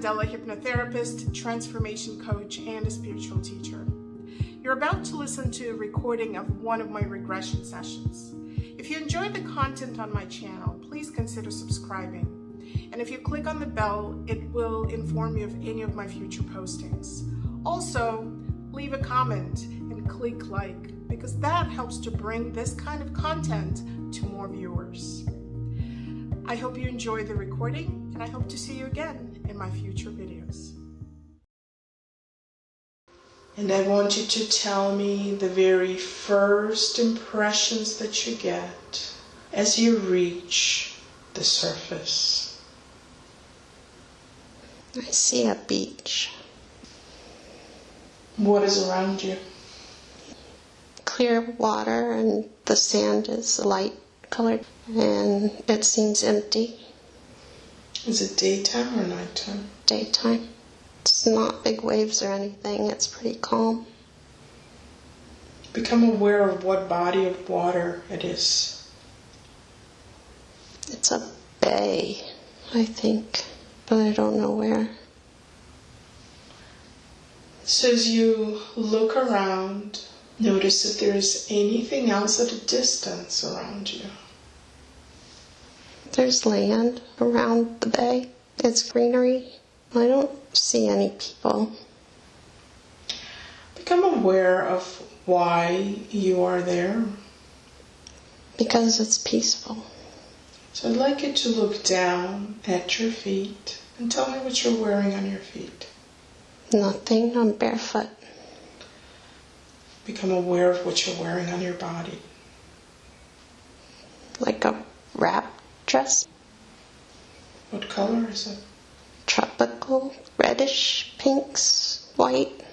Candela, hypnotherapist, transformation coach, and a spiritual teacher. You're about to listen to a recording of one of my regression sessions. If you enjoyed the content on my channel, please consider subscribing. And if you click on the bell, it will inform you of any of my future postings. Also, leave a comment and click like, because that helps to bring this kind of content to more viewers. I hope you enjoy the recording, and I hope to see you again in my future videos. And I want you to tell me the very first impressions that you get as you reach the surface. I see a beach. What is around you? Clear water, and the sand is light colored, and it seems empty. Is it daytime or nighttime? Daytime. It's not big waves or anything. It's pretty calm. Become aware of what body of water it is. It's a bay, I think, but I don't know where. So as you look around, notice if there is anything else at a distance around you. There's land around the bay. It's greenery. I don't see any people. Become aware of why you are there. Because it's peaceful. So I'd like you to look down at your feet and tell me what you're wearing on your feet. Nothing. I'm barefoot. Become aware of what you're wearing on your body. Like a wrap dress. What color is it? Tropical, reddish, pinks, white.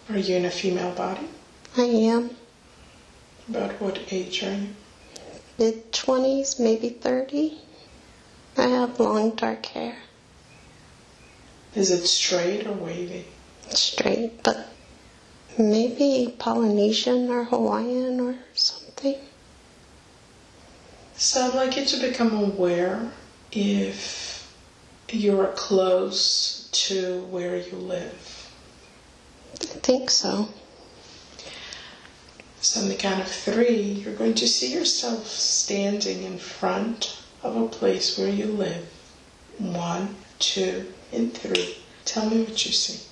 Are you in a female body? I am. About what age are you? Mid-20s, maybe 30. I have long dark hair. Is it straight or wavy? Straight, but maybe Polynesian or Hawaiian or something. So I'd like you to become aware if you're close to where you live. I think so. So on the count of 3, you're going to see yourself standing in front of a place where you live. 1, 2, and 3. Tell me what you see.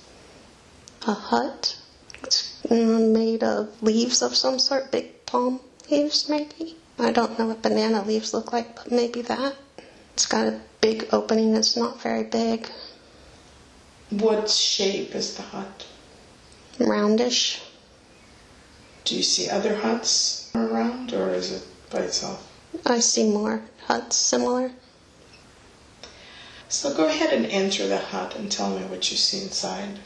A hut. It's made of leaves of some sort, big palm leaves maybe. I don't know what banana leaves look like, but maybe that. It's got a big opening. It's not very big. What shape is the hut? Roundish. Do you see other huts around, or is it by itself? I see more huts similar. So go ahead and enter the hut and tell me what you see inside.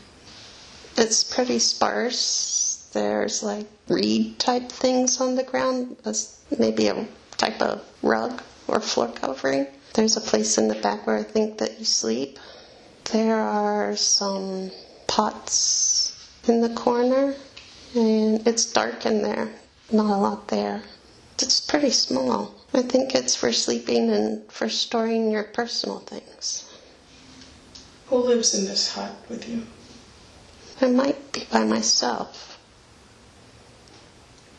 It's pretty sparse. There's like reed type things on the ground. Maybe a type of rug or floor covering. There's a place in the back where I think that you sleep. There are some pots in the corner, and it's dark in there. Not a lot there. It's pretty small. I think it's for sleeping and for storing your personal things. Who lives in this hut with you? I might be by myself.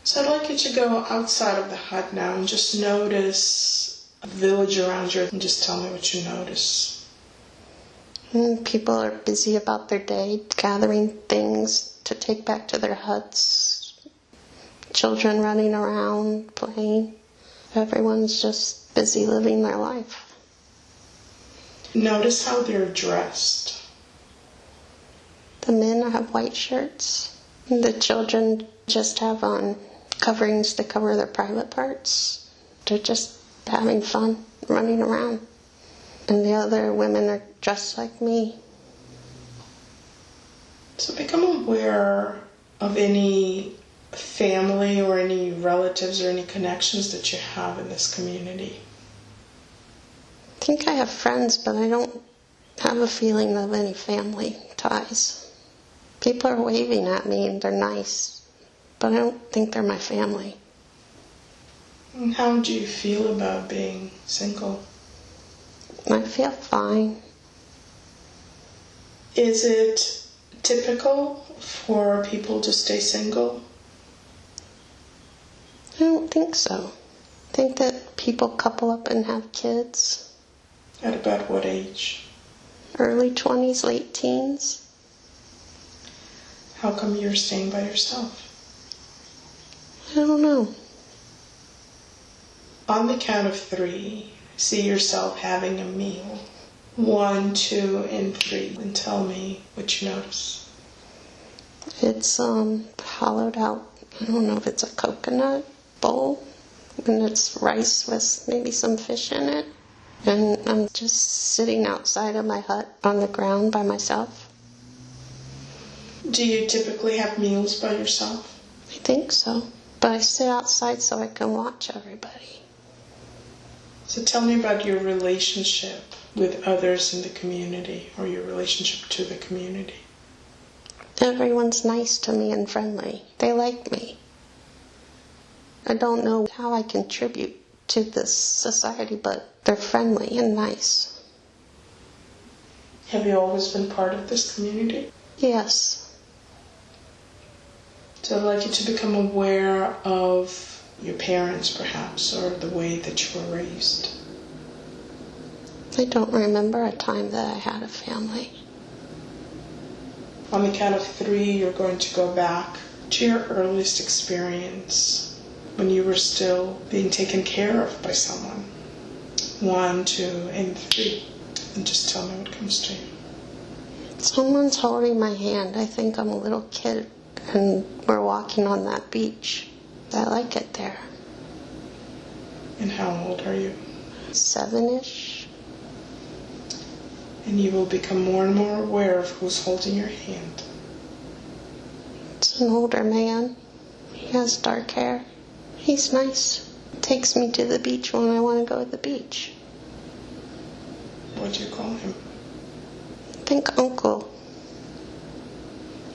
So I'd like you to go outside of the hut now and just notice the village around you and just tell me what you notice. People are busy about their day, gathering things to take back to their huts. Children running around, playing. Everyone's just busy living their life. Notice how they're dressed. The men have white shirts. The children just have on coverings to cover their private parts. They're just having fun, running around. And the other women are dressed like me. So become aware of any family or any relatives or any connections that you have in this community. I think I have friends, but I don't have a feeling of any family ties. People are waving at me and they're nice, but I don't think they're my family. And how do you feel about being single? I feel fine. Is it typical for people to stay single? I don't think so. I think that people couple up and have kids. At about what age? Early 20s, late teens. How come you're staying by yourself? I don't know. On the count of 3, see yourself having a meal. 1, 2, and 3. And tell me what you notice. It's hollowed out. I don't know if it's a coconut bowl. And it's rice with maybe some fish in it. And I'm just sitting outside of my hut on the ground by myself. Do you typically have meals by yourself? I think so. But I sit outside so I can watch everybody. So tell me about your relationship with others in the community, or your relationship to the community. Everyone's nice to me and friendly. They like me. I don't know how I contribute to this society, but they're friendly and nice. Have you always been part of this community? Yes. So I'd like you to become aware of your parents, perhaps, or the way that you were raised. I don't remember a time that I had a family. On the count of 3, you're going to go back to your earliest experience when you were still being taken care of by someone. 1, 2, and 3. And just tell me what comes to you. Someone's holding my hand. I think I'm a little kid, and we're walking on that beach. I like it there. And how old are you? 7-ish. And you will become more and more aware of who's holding your hand. It's an older man. He has dark hair. He's nice. Takes me to the beach when I want to go to the beach. What do you call him? I think Uncle.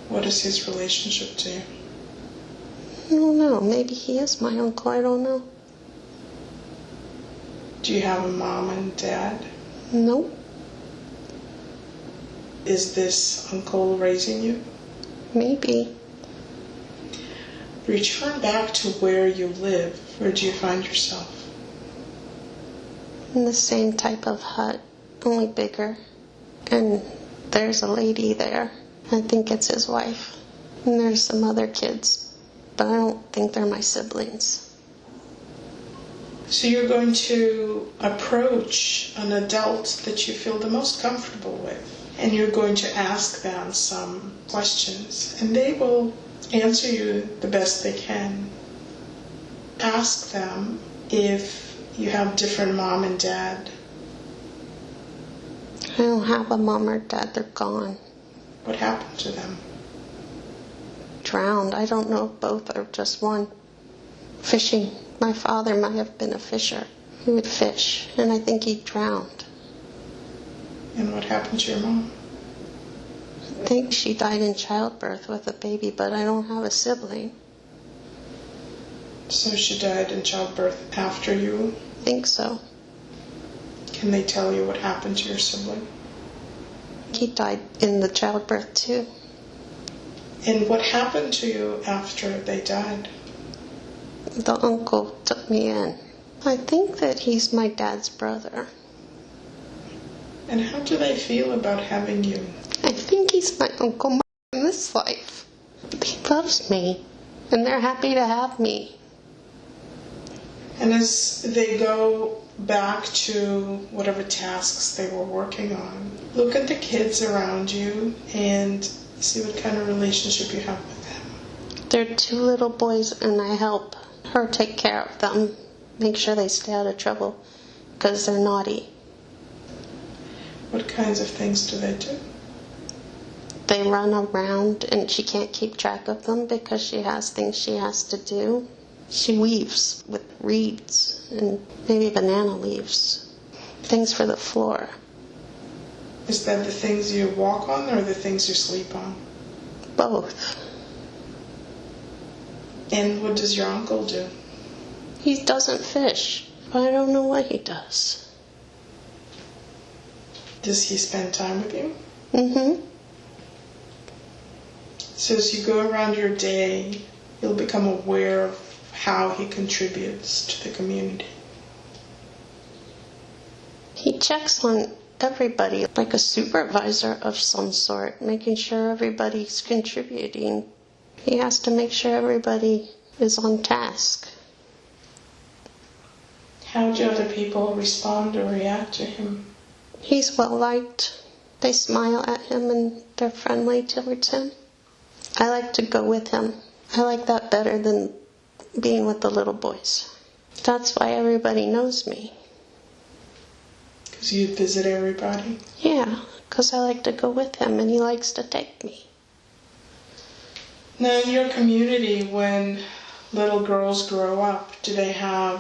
What is his relationship to you? I don't know. Maybe he is my uncle. I don't know. Do you have a mom and dad? Nope. Is this uncle raising you? Maybe. Return back to where you live. Where do you find yourself? In the same type of hut, only bigger. And there's a lady there. I think it's his wife. And there's some other kids, but I don't think they're my siblings. So you're going to approach an adult that you feel the most comfortable with. And you're going to ask them some questions. And they will answer you the best they can. Ask them if you have different mom and dad. I don't have a mom or dad. They're gone. What happened to them? Drowned. I don't know if both or just one. Fishing. My father might have been a fisher. He would fish, and I think he drowned. And what happened to your mom? I think she died in childbirth with a baby, but I don't have a sibling. So she died in childbirth after you? I think so. Can they tell you what happened to your sibling? He died in the childbirth too. And what happened to you after they died? The uncle took me in. I think that he's my dad's brother. And how do they feel about having you? I think he's my uncle in this life. He loves me, and they're happy to have me. And as they go back to whatever tasks they were working on, look at the kids around you and see what kind of relationship you have with them. They're 2 little boys, and I help her take care of them, make sure they stay out of trouble, because they're naughty. What kinds of things do they do? They run around, and she can't keep track of them because she has things she has to do. She weaves with reeds and maybe banana leaves, things for the floor. Is that the things you walk on or the things you sleep on? Both. And what does your uncle do? He doesn't fish, but I don't know what he does. Does he spend time with you? Mm-hmm. So as you go around your day, you'll become aware of how he contributes to the community. He checks on everybody like a supervisor of some sort, making sure everybody's contributing. He has to make sure everybody is on task. How do other people respond or react to him? He's well liked. They smile at him and they're friendly towards him. I like to go with him. I like that better than being with the little boys. That's why everybody knows me. Because you visit everybody? Yeah, because I like to go with him and he likes to take me. Now, in your community, when little girls grow up, do they have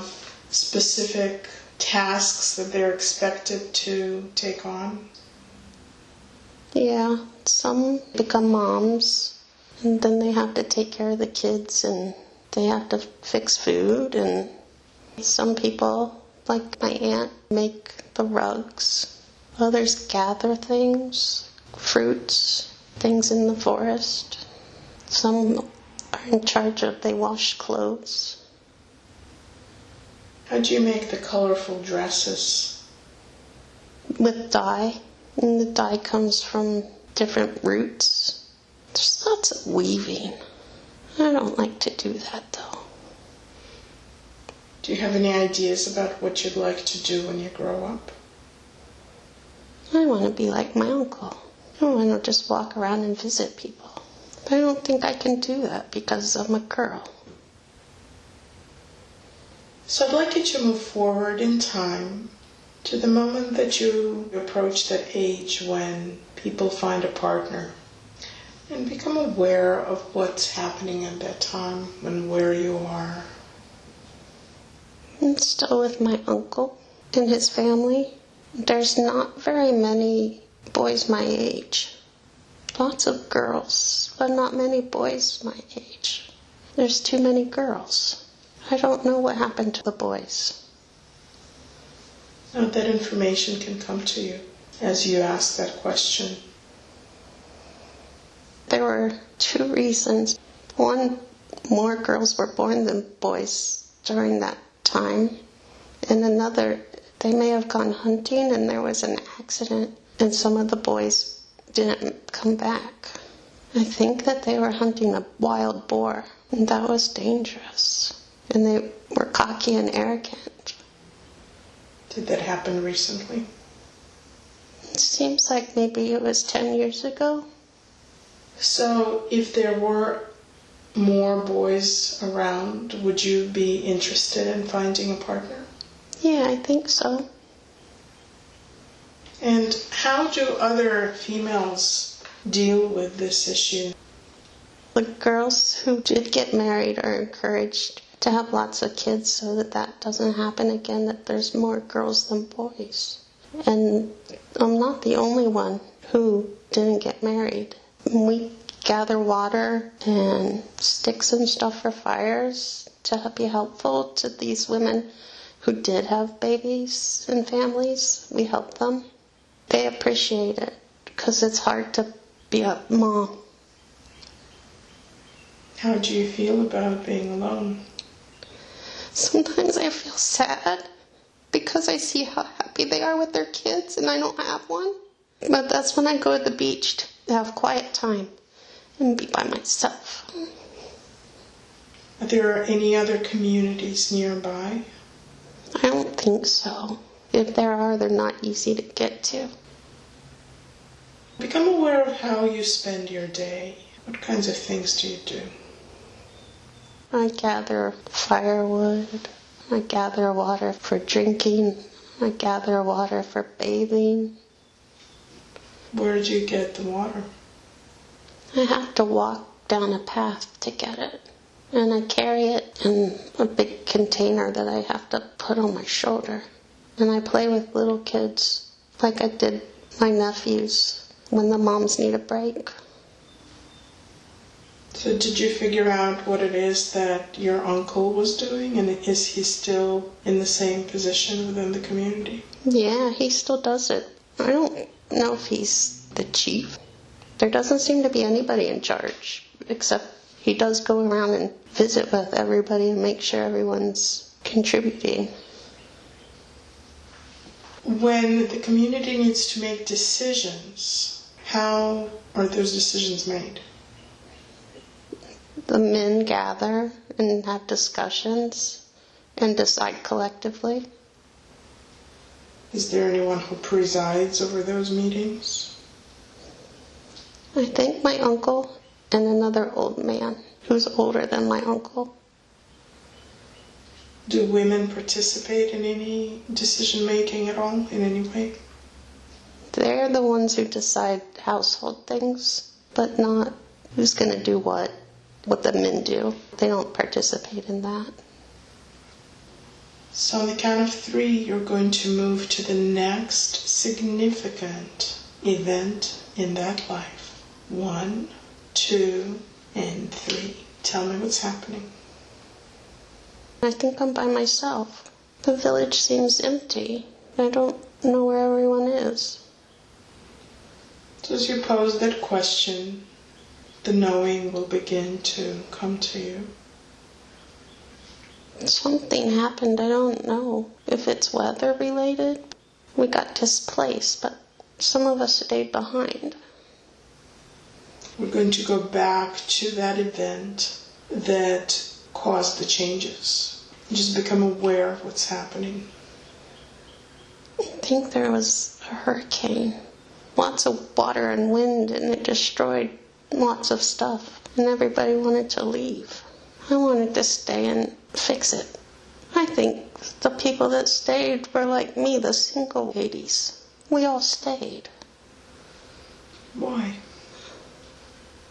specific tasks that they're expected to take on? Yeah, some become moms and then they have to take care of the kids and they have to fix food, and some people, like my aunt, make the rugs. Others gather things, fruits, things in the forest. Some are in charge of, they wash clothes. How do you make the colorful dresses? With dye, and the dye comes from different roots. There's lots of weaving. I don't like to do that though. Do you have any ideas about what you'd like to do when you grow up? I want to be like my uncle. I want to just walk around and visit people. But I don't think I can do that because I'm a girl. So I'd like you to move forward in time to the moment that you approach that age when people find a partner, and become aware of what's happening at that time and where you are. I'm still with my uncle and his family. There's not very many boys my age. Lots of girls, but not many boys my age. There's too many girls. I don't know what happened to the boys. Now that information can come to you as you ask that question. There were two reasons. One, more girls were born than boys during that time. And another, they may have gone hunting and there was an accident and some of the boys didn't come back. I think that they were hunting a wild boar, and that was dangerous. And they were cocky and arrogant. Did that happen recently? It seems like maybe it was 10 years ago. So if there were more boys around, would you be interested in finding a partner? Yeah, I think so. And how do other females deal with this issue? The girls who did get married are encouraged to have lots of kids so that that doesn't happen again, that there's more girls than boys. And I'm not the only one who didn't get married. We gather water and sticks and stuff for fires to be helpful to these women who did have babies and families. We help them. They appreciate it because it's hard to be a mom. How do you feel about being alone? Sometimes I feel sad because I see how happy they are with their kids and I don't have one. But that's when I go to the beach to have quiet time and be by myself. Are there any other communities nearby? I don't think so. If there are, they're not easy to get to. Become aware of how you spend your day. What kinds of things do you do? I gather firewood. I gather water for drinking. I gather water for bathing. Where do you get the water? I have to walk down a path to get it. And I carry it in a big container that I have to put on my shoulder. And I play with little kids like I did my nephews when the moms need a break. So did you figure out what it is that your uncle was doing, and is he still in the same position within the community? Yeah, he still does it. I don't know if he's the chief. There doesn't seem to be anybody in charge, except he does go around and visit with everybody and make sure everyone's contributing. When the community needs to make decisions, how are those decisions made? The men gather and have discussions and decide collectively. Is there anyone who presides over those meetings? I think my uncle and another old man who's older than my uncle. Do women participate in any decision making at all, in any way? They're the ones who decide household things, but not who's going to do what the men do. They don't participate in that. So on the count of 3, you're going to move to the next significant event in that life. 1, 2, and 3. Tell me what's happening. I think I'm by myself. The village seems empty. I don't know where everyone is. So as you pose that question, the knowing will begin to come to you. Something happened. I don't know if it's weather related. We got displaced, but some of us stayed behind. We're going to go back to that event that caused the changes. Just become aware of what's happening. I think there was a hurricane. Lots of water and wind, and it destroyed lots of stuff. And everybody wanted to leave. I wanted to stay and fix it. I think the people that stayed were like me, the single ladies. We all stayed. Why?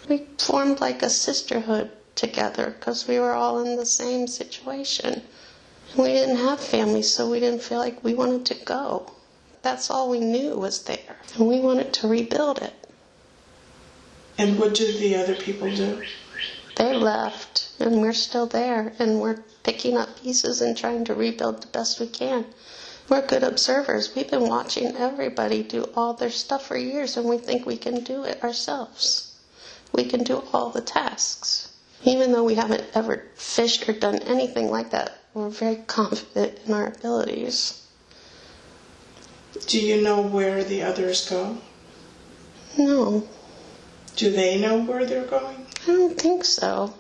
We formed like a sisterhood together because we were all in the same situation. And we didn't have families, so we didn't feel like we wanted to go. That's all we knew was there. And we wanted to rebuild it. And what did the other people do? They left, and we're still there, and we're picking up pieces and trying to rebuild the best we can. We're good observers. We've been watching everybody do all their stuff for years, and we think we can do it ourselves. We can do all the tasks. Even though we haven't ever fished or done anything like that, we're very confident in our abilities. Do you know where the others go? No. Do they know where they're going? I don't think so.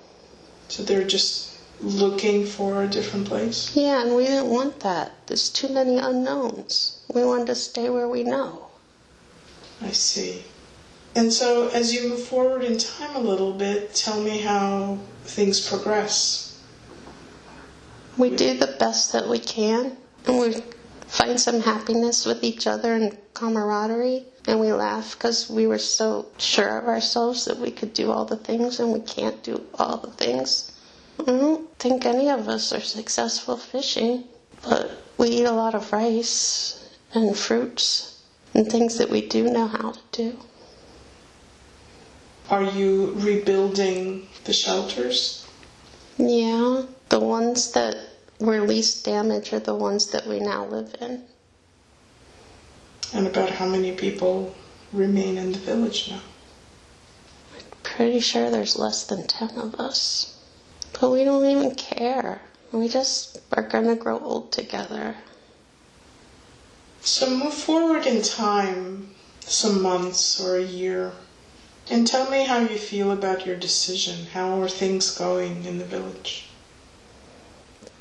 So they're just looking for a different place? Yeah, and we didn't want that. There's too many unknowns. We wanted to stay where we know. I see. And so as you move forward in time a little bit, tell me how things progress. We do the best that we can, and we find some happiness with each other and camaraderie. And we laugh because we were so sure of ourselves that we could do all the things, and we can't do all the things. I don't think any of us are successful fishing, but we eat a lot of rice and fruits and things that we do know how to do. Are you rebuilding the shelters? Yeah, the ones that were least damaged are the ones that we now live in. And about how many people remain in the village now? Pretty sure there's less than 10 of us. But we don't even care. We just are going to grow old together. So move forward in time, some months or a year, and tell me how you feel about your decision. How are things going in the village?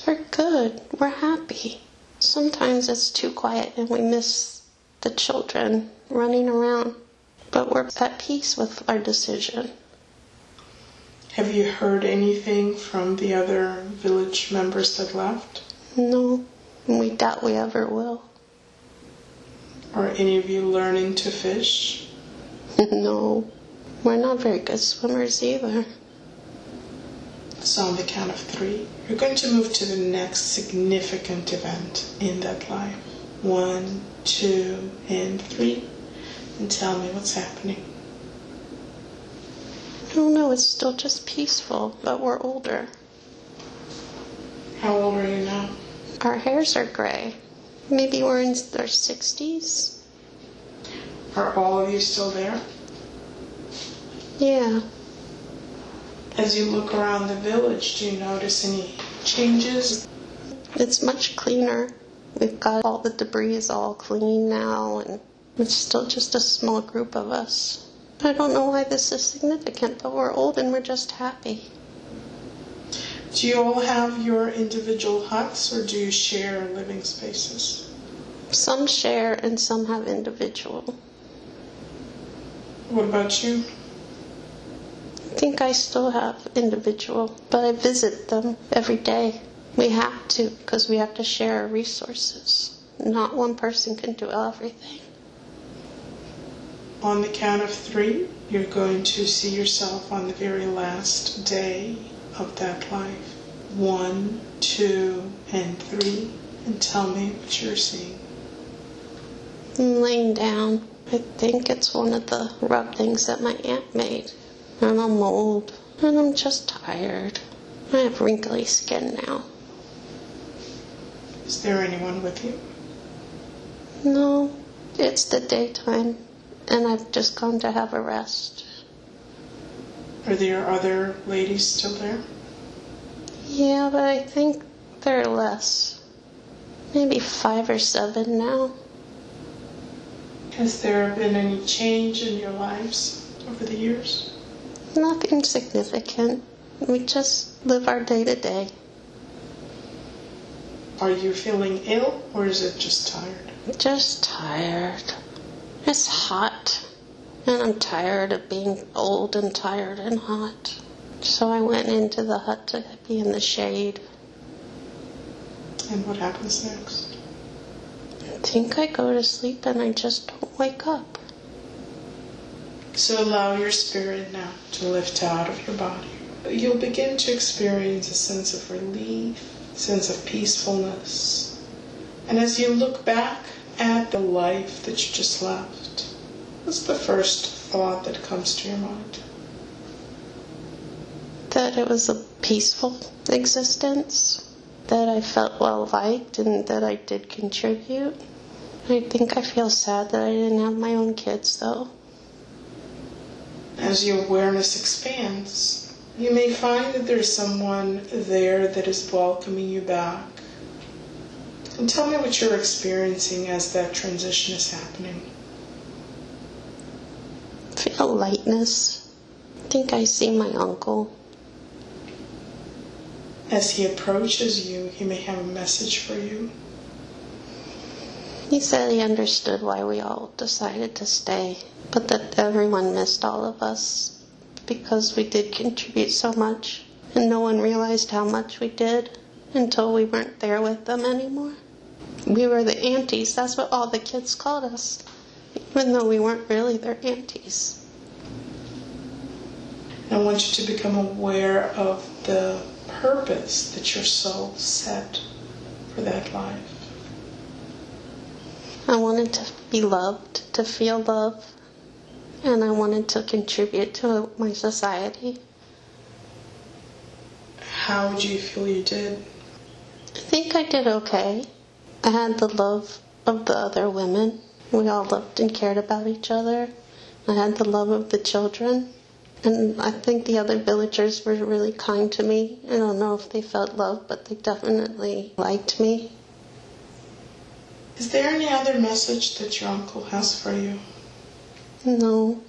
We're good. We're happy. Sometimes it's too quiet and we miss the children running around, but we're at peace with our decision. Have you heard anything from the other village members that left? No, and we doubt we ever will. Are any of you learning to fish? No, we're not very good swimmers either. So on the count of 3, you're going to move to the next significant event in that life. 1, 2, and 3. And tell me what's happening. I don't know, it's still just peaceful, but we're older. How old are you now? Our hairs are gray. Maybe we're in our 60s. Are all of you still there? Yeah. As you look around the village, do you notice any changes? It's much cleaner. We've got all the debris is all clean now, and it's still just a small group of us. I don't know why this is significant, but we're old and we're just happy. Do you all have your individual huts, or do you share living spaces? Some share and some have individual. What about you? I think I still have individual, but I visit them every day. We have to, because we have to share our resources. Not one person can do everything. On the count of 3, you're going to see yourself on the very last day of that life. 1, 2, and 3. And tell me what you're seeing. I'm laying down. I think it's one of the rug things that my aunt made. And I'm old. And I'm just tired. I have wrinkly skin now. Is there anyone with you? No, it's the daytime. And I've just gone to have a rest. Are there other ladies still there? Yeah, but I think there are less. Maybe 5 or 7 now. Has there been any change in your lives over the years? Nothing significant. We just live our day to day. Are you feeling ill, or is it just tired? Just tired. It's hot. And I'm tired of being old and tired and hot. So I went into the hut to be in the shade. And what happens next? I think I go to sleep and I just don't wake up. So allow your spirit now to lift out of your body. You'll begin to experience a sense of relief, a sense of peacefulness. And as you look back at the life that you just left, what's the first thought that comes to your mind? That it was a peaceful existence. That I felt well liked and that I did contribute. I think I feel sad that I didn't have my own kids though. As your awareness expands, you may find that there's someone there that is welcoming you back. And tell me what you're experiencing as that transition is happening. I feel lightness. I think I see my uncle. As he approaches you, he may have a message for you. He said he understood why we all decided to stay, but that everyone missed all of us because we did contribute so much, and no one realized how much we did until we weren't there with them anymore. We were the aunties, that's what all the kids called us, even though we weren't really their aunties. I want you to become aware of the purpose that your soul set for that life. I wanted to be loved, to feel love, and I wanted to contribute to my society. How would you feel you did? I think I did okay. I had the love of the other women. We all loved and cared about each other. I had the love of the children. And I think the other villagers were really kind to me. I don't know if they felt love, but they definitely liked me. Is there any other message that your uncle has for you? No.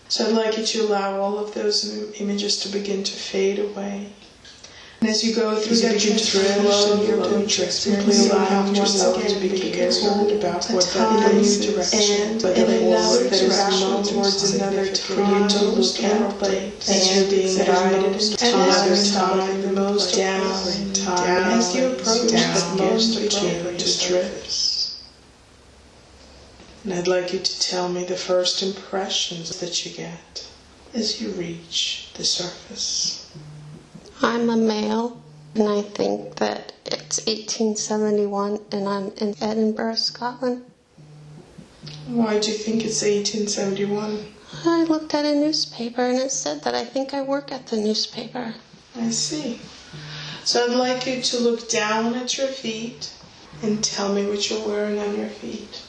So I'd like you to allow all of those images to begin to fade away. And as you go through that transformation, you're going to experience allow yourself to be careful about what that new direction, and allow direction towards another time to look at place as you're being guided, and another time, the most down time as you approach that most appropriate drifts. And I'd like you to tell me the first impressions that you get as you reach the surface. I'm a male, and I think that it's 1871, and I'm in Edinburgh, Scotland. Why do you think it's 1871? I looked at a newspaper, and it said that I think I work at the newspaper. I see. So I'd like you to look down at your feet and tell me what you're wearing on your feet.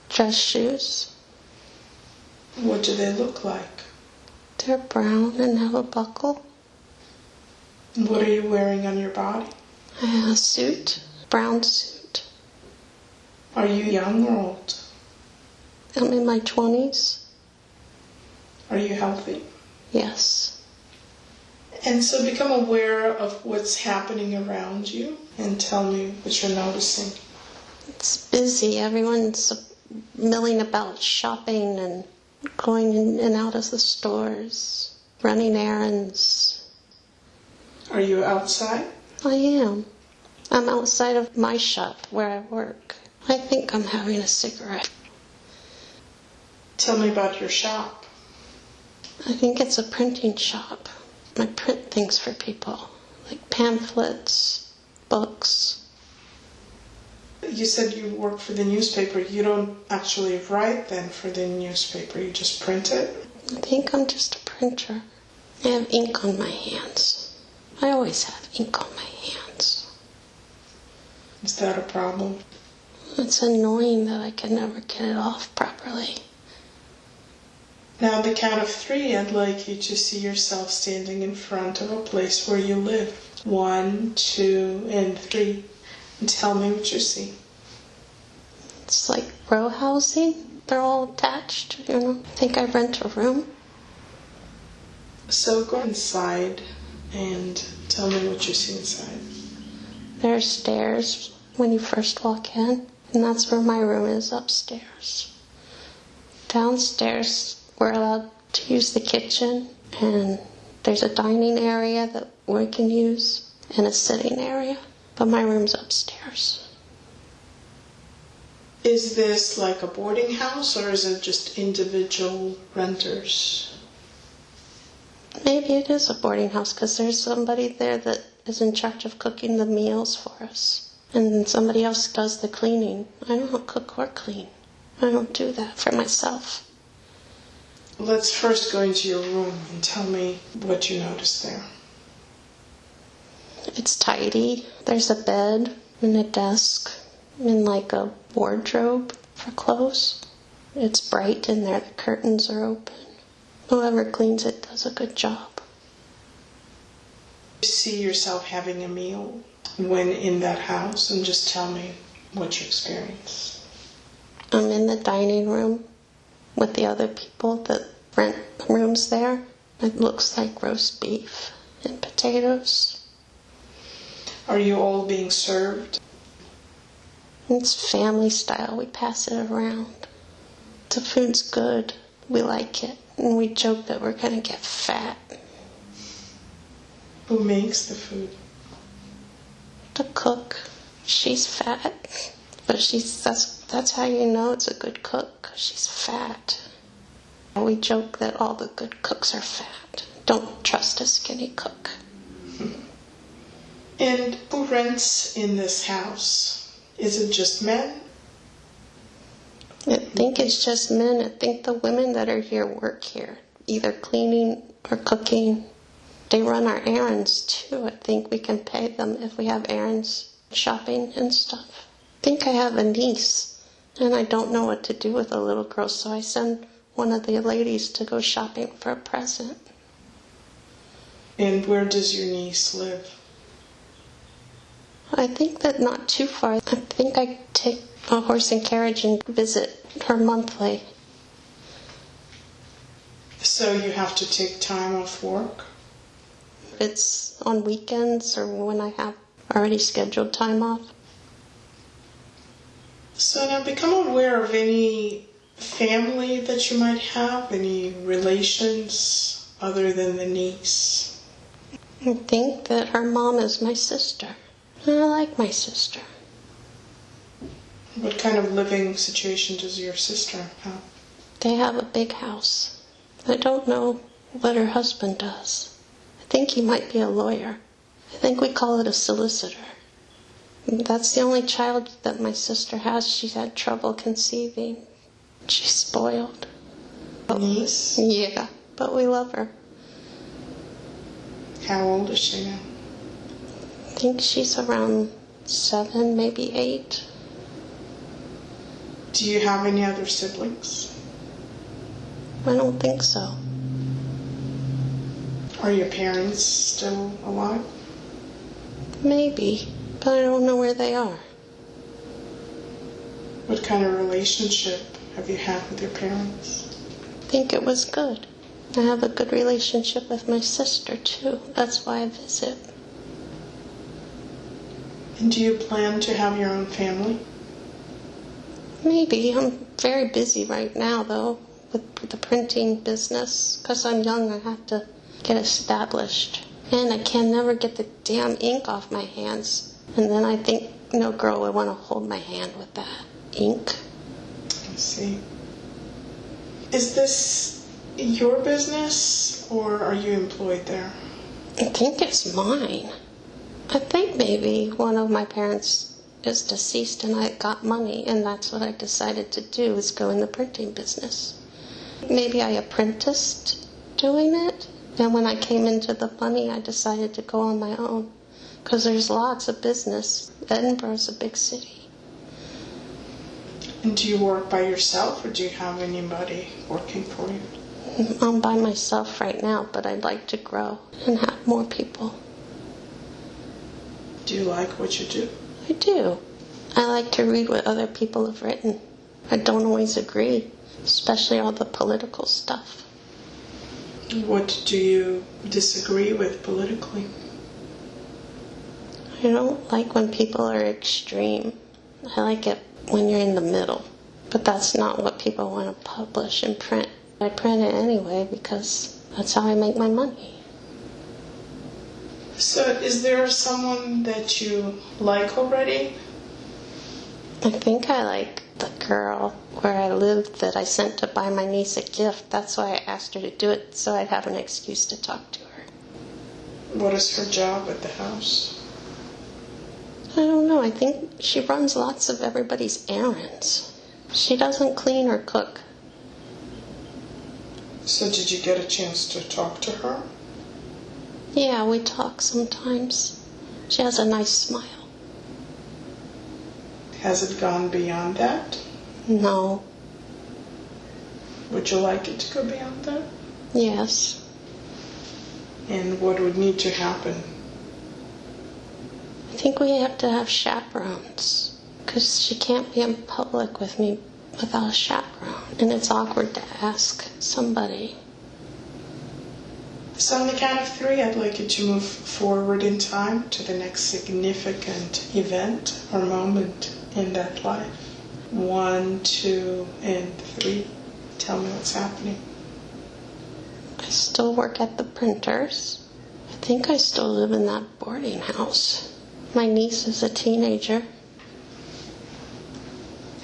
Dress shoes. What do they look like? They're brown and have a buckle. What are you wearing on your body? I have a suit, brown suit. Are you young or old? I'm in my 20s. Are you healthy? Yes. And so become aware of what's happening around you and tell me what you're noticing. It's busy. Everyone's milling about shopping and going in and out of the stores, running errands. Are you outside? I am. I'm outside of my shop where I work. I think I'm having a cigarette. Tell me about your shop. I think it's a printing shop. I print things for people, like pamphlets, books. You said you work for the newspaper. You don't actually write then for the newspaper. You just print it? I think I'm just a printer. I have ink on my hands. I always have ink on my hands. Is that a problem? It's annoying that I can never get it off properly. Now, on the count of 3, I'd like you to see yourself standing in front of a place where you live. 1, 2, and 3. And tell me what you see. It's like row housing. They're all attached, you know. I think I rent a room. So go inside and tell me what you see inside. There are stairs when you first walk in, and that's where my room is, upstairs. Downstairs, we're allowed to use the kitchen, and there's a dining area that we can use, and a sitting area, but my room's upstairs. Is this like a boarding house, or is it just individual renters? Maybe it is a boarding house, because there's somebody there that is in charge of cooking the meals for us, and somebody else does the cleaning. I don't cook or clean. I don't do that for myself. Let's first go into your room and tell me what you notice there. It's tidy. There's a bed and a desk and like a wardrobe for clothes. It's bright in there. The curtains are open. Whoever cleans it does a good job. You see yourself having a meal when in that house, and just tell me what you experience. I'm in the dining room with the other people that rent rooms there. It looks like roast beef and potatoes. Are you all being served? It's family style. We pass it around. The food's good. We like it. And we joke that we're going to get fat. Who makes the food? The cook. She's fat. But that's how you know it's a good cook, 'cause she's fat. We joke that all the good cooks are fat. Don't trust a skinny cook. And who rents in this house? Is it just men? I think it's just men. I think the women that are here work here, either cleaning or cooking. They run our errands too. I think we can pay them if we have errands, shopping and stuff. I think I have a niece, and I don't know what to do with a little girl, so I send one of the ladies to go shopping for a present. And where does your niece live? I think that not too far. I think I take a horse and carriage and visit her monthly. So you have to take time off work? If it's on weekends or when I have already scheduled time off. So now become aware of any family that you might have, any relations other than the niece. I think that her mom is my sister. And I like my sister. What kind of living situation does your sister have? They have a big house. I don't know what her husband does. I think he might be a lawyer. I think we call it a solicitor. That's the only child that my sister has. She's had trouble conceiving. She's spoiled. Niece? Yeah, but we love her. How old is she now? I think she's around 7, maybe 8. Do you have any other siblings? I don't think so. Are your parents still alive? Maybe, but I don't know where they are. What kind of relationship have you had with your parents? I think it was good. I have a good relationship with my sister, too. That's why I visit. And do you plan to have your own family? Maybe. I'm very busy right now, though, with the printing business. Because I'm young, I have to get established. And I can never get the damn ink off my hands. And then I think no girl would want to hold my hand with that ink. I see. Is this your business, or are you employed there? I think it's mine. I think maybe one of my parents is deceased and I got money, and that's what I decided to do, is go in the printing business. Maybe I apprenticed doing it, and when I came into the money, I decided to go on my own, because there's lots of business. Edinburgh's a big city. And do you work by yourself, or do you have anybody working for you? I'm by myself right now, but I'd like to grow and have more people. Do you like what you do? I do. I like to read what other people have written. I don't always agree, especially all the political stuff. What do you disagree with politically? I don't like when people are extreme. I like it when you're in the middle. But that's not what people want to publish and print. I print it anyway because that's how I make my money. So is there someone that you like already? I think I like the girl where I lived that I sent to buy my niece a gift. That's why I asked her to do it, so I'd have an excuse to talk to her. What is her job at the house? I don't know. I think she runs lots of everybody's errands. She doesn't clean or cook. So did you get a chance to talk to her? Yeah, we talk sometimes. She has a nice smile. Has it gone beyond that? No. Would you like it to go beyond that? Yes. And what would need to happen? I think we have to have chaperones, because she can't be in public with me without a chaperone, and it's awkward to ask somebody. So on the count of 3, I'd like you to move forward in time to the next significant event or moment in that life. 1, 2, and 3. Tell me what's happening. I still work at the printers. I think I still live in that boarding house. My niece is a teenager.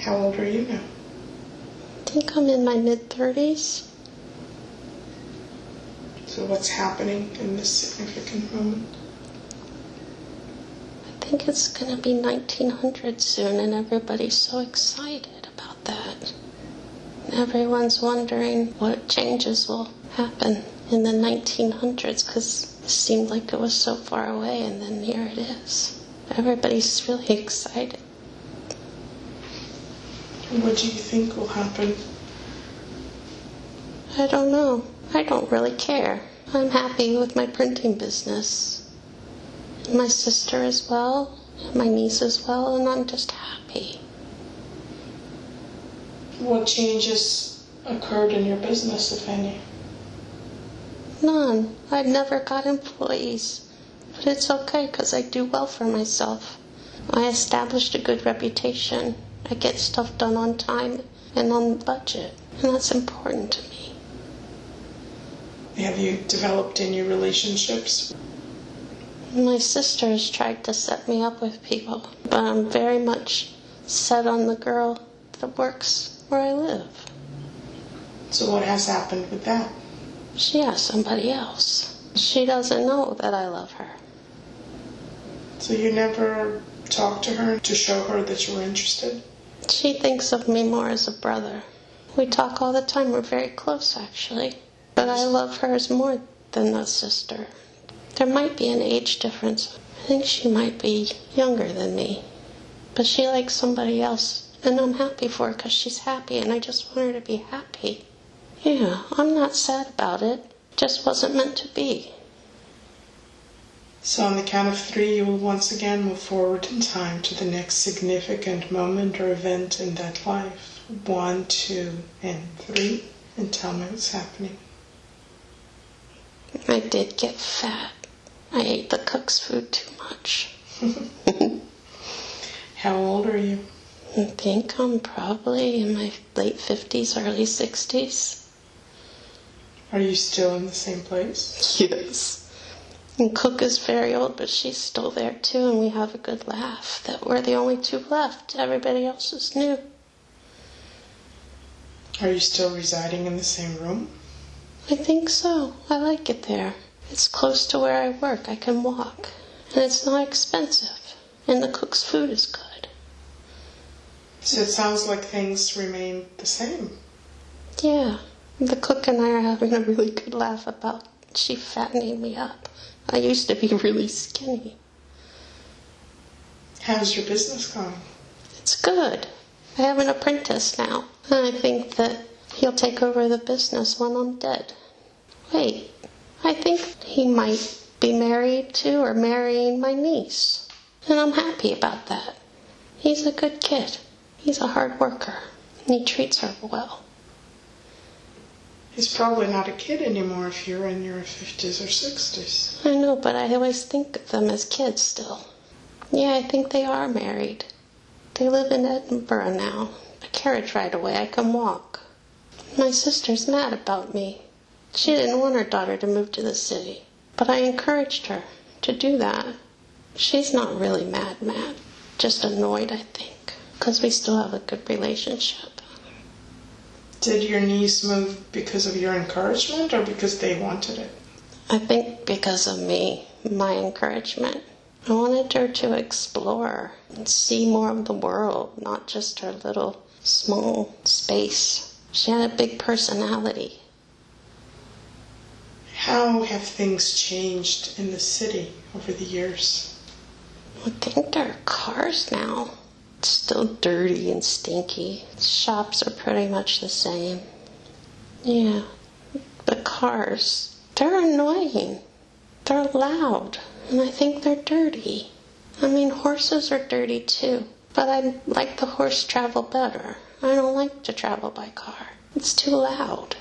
How old are you now? I think I'm in my mid-30s. So what's happening in this significant moment? I think it's going to be 1900 soon, and everybody's so excited about that. Everyone's wondering what changes will happen in the 1900s, because it seemed like it was so far away, and then here it is. Everybody's really excited. What do you think will happen? I don't know. I don't really care. I'm happy with my printing business. And my sister as well, and my niece as well, and I'm just happy. What changes occurred in your business, if any? None. I've never got employees. But it's okay, because I do well for myself. I established a good reputation. I get stuff done on time and on budget, and that's important to me. Have you developed any relationships? My sister has tried to set me up with people, but I'm very much set on the girl that works where I live. So what has happened with that? She has somebody else. She doesn't know that I love her. So you never talked to her to show her that you were interested? She thinks of me more as a brother. We talk all the time. We're very close, actually. But I love hers more than a sister. There might be an age difference. I think she might be younger than me. But she likes somebody else. And I'm happy for her because she's happy. And I just want her to be happy. Yeah, I'm not sad about it. Just wasn't meant to be. So on the count of 3, you will once again move forward in time to the next significant moment or event in that life. 1, 2, and 3. And tell me what's happening. I did get fat. I ate the cook's food too much. How old are you? I think I'm probably in my late 50s, early 60s. Are you still in the same place? Yes. And Cook is very old, but she's still there too, and we have a good laugh that we're the only 2 left. Everybody else is new. Are you still residing in the same room? I think so. I like it there. It's close to where I work. I can walk. And it's not expensive. And the cook's food is good. So it sounds like things remain the same. Yeah. The cook and I are having a really good laugh about she fattening me up. I used to be really skinny. How's your business going? It's good. I have an apprentice now. And I think that he'll take over the business when I'm dead. Wait, I think he might be married to or marrying my niece. And I'm happy about that. He's a good kid. He's a hard worker. And he treats her well. He's probably not a kid anymore if you're in your 50s or 60s. I know, but I always think of them as kids still. Yeah, I think they are married. They live in Edinburgh now. A carriage ride away, I can walk. My sister's mad about me. She didn't want her daughter to move to the city, but I encouraged her to do that. She's not really mad, just annoyed, I think, because we still have a good relationship. Did your niece move because of your encouragement or because they wanted it? I think because of me, my encouragement. I wanted her to explore and see more of the world, not just her little small space. She had a big personality. How have things changed in the city over the years? I think there are cars now. It's still dirty and stinky. Shops are pretty much the same. Yeah, the cars, they're annoying. They're loud, and I think they're dirty. I mean, horses are dirty too, but I like the horse travel better. I don't like to travel by car. It's too loud.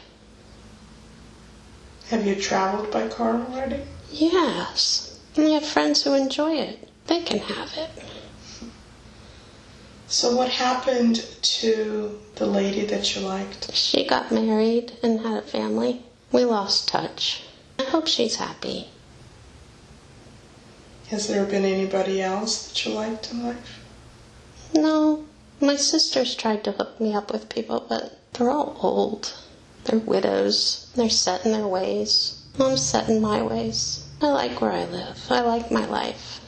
Have you traveled by car already? Yes, and I have friends who enjoy it. They can have it. So what happened to the lady that you liked? She got married and had a family. We lost touch. I hope she's happy. Has there been anybody else that you liked in life? No, my sisters tried to hook me up with people, but they're all old. They're widows. They're set in their ways. I'm set in my ways. I like where I live. I like my life.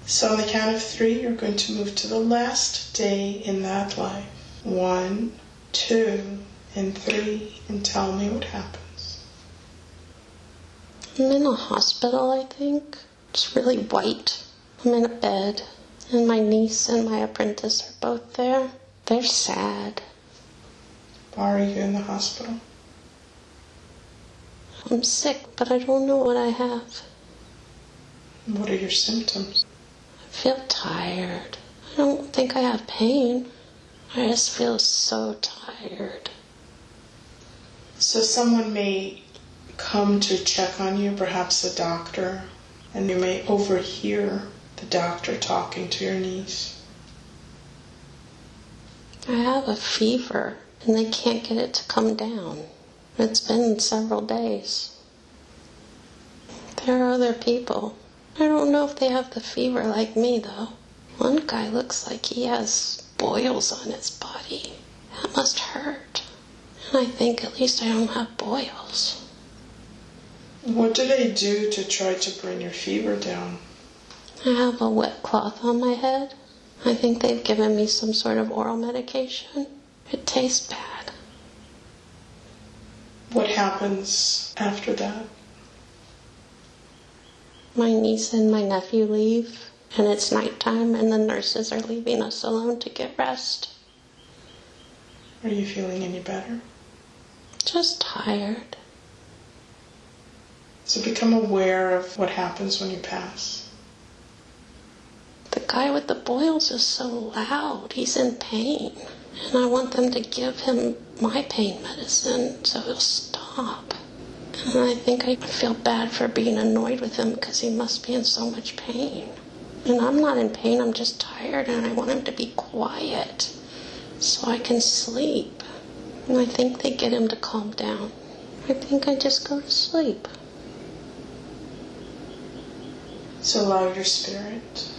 So on the count of 3, you're going to move to the last day in that life. 1, 2, and 3, and tell me what happens. I'm in a hospital, I think. It's really white. I'm in a bed, and my niece and my apprentice are both there. They're sad. Why are you in the hospital? I'm sick, but I don't know what I have. What are your symptoms? I feel tired. I don't think I have pain. I just feel so tired. So someone may come to check on you, perhaps a doctor, and you may overhear the doctor talking to your niece. I have a fever, and they can't get it to come down. It's been several days. There are other people. I don't know if they have the fever like me, though. One guy looks like he has boils on his body. That must hurt. And I think at least I don't have boils. What do they do to try to bring your fever down? I have a wet cloth on my head. I think they've given me some sort of oral medication. It tastes bad. What happens after that? My niece and my nephew leave, and it's nighttime, and the nurses are leaving us alone to get rest. Are you feeling any better? Just tired. So become aware of what happens when you pass. The guy with the boils is so loud. He's in pain. And I want them to give him my pain medicine so he'll stop. And I think I feel bad for being annoyed with him because he must be in so much pain. And I'm not in pain, I'm just tired, and I want him to be quiet so I can sleep. And I think they get him to calm down. I think I just go to sleep. So allow your spirit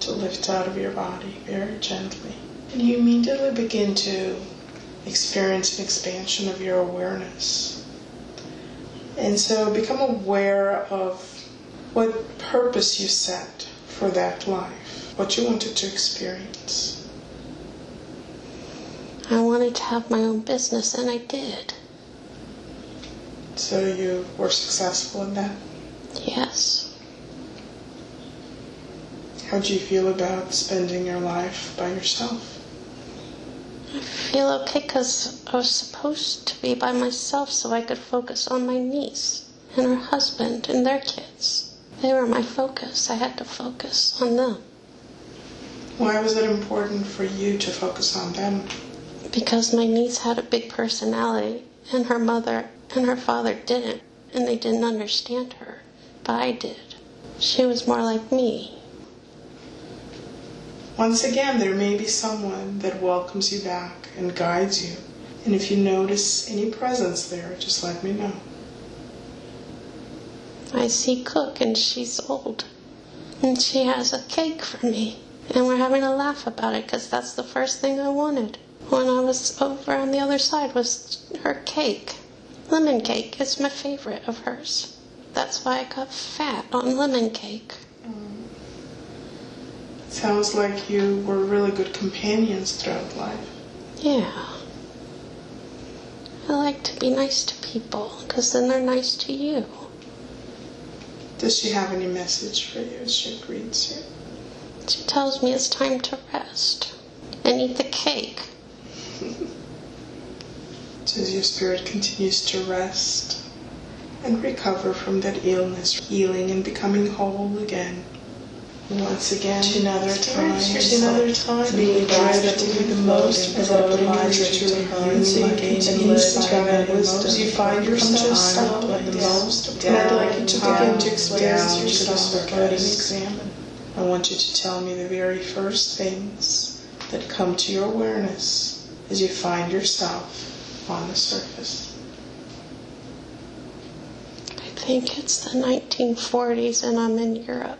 to lift out of your body very gently. And you immediately begin to experience an expansion of your awareness. And so become aware of what purpose you set for that life, what you wanted to experience. I wanted to have my own business, and I did. So you were successful in that? Yes. How do you feel about spending your life by yourself? I feel okay because I was supposed to be by myself so I could focus on my niece and her husband and their kids. They were my focus. I had to focus on them. Why was it important for you to focus on them? Because my niece had a big personality, and her mother and her father didn't, and they didn't understand her, but I did. She was more like me. Once again, there may be someone that welcomes you back and guides you. And if you notice any presence there, just let me know. I see Cook, and she's old, and she has a cake for me, and we're having a laugh about it because that's the first thing I wanted when I was over on the other side was her cake. Lemon cake is my favorite of hers. That's why I got fat on lemon cake. Sounds like you were really good companions throughout life. Yeah. I like to be nice to people because then they're nice to you. Does she have any message for you as she greets you? She tells me it's time to rest and eat the cake. So as your spirit continues to rest and recover from that illness, healing and becoming whole again. Once again, another time, being guided to be the most whatever lies that you're continues to guide wisdom. As you find yourself like the most, and I'd like you to begin to experience yourself and examine. I want you to tell me the very first things that come to your awareness as you find yourself on the surface. I think it's the 1940s and I'm in Europe.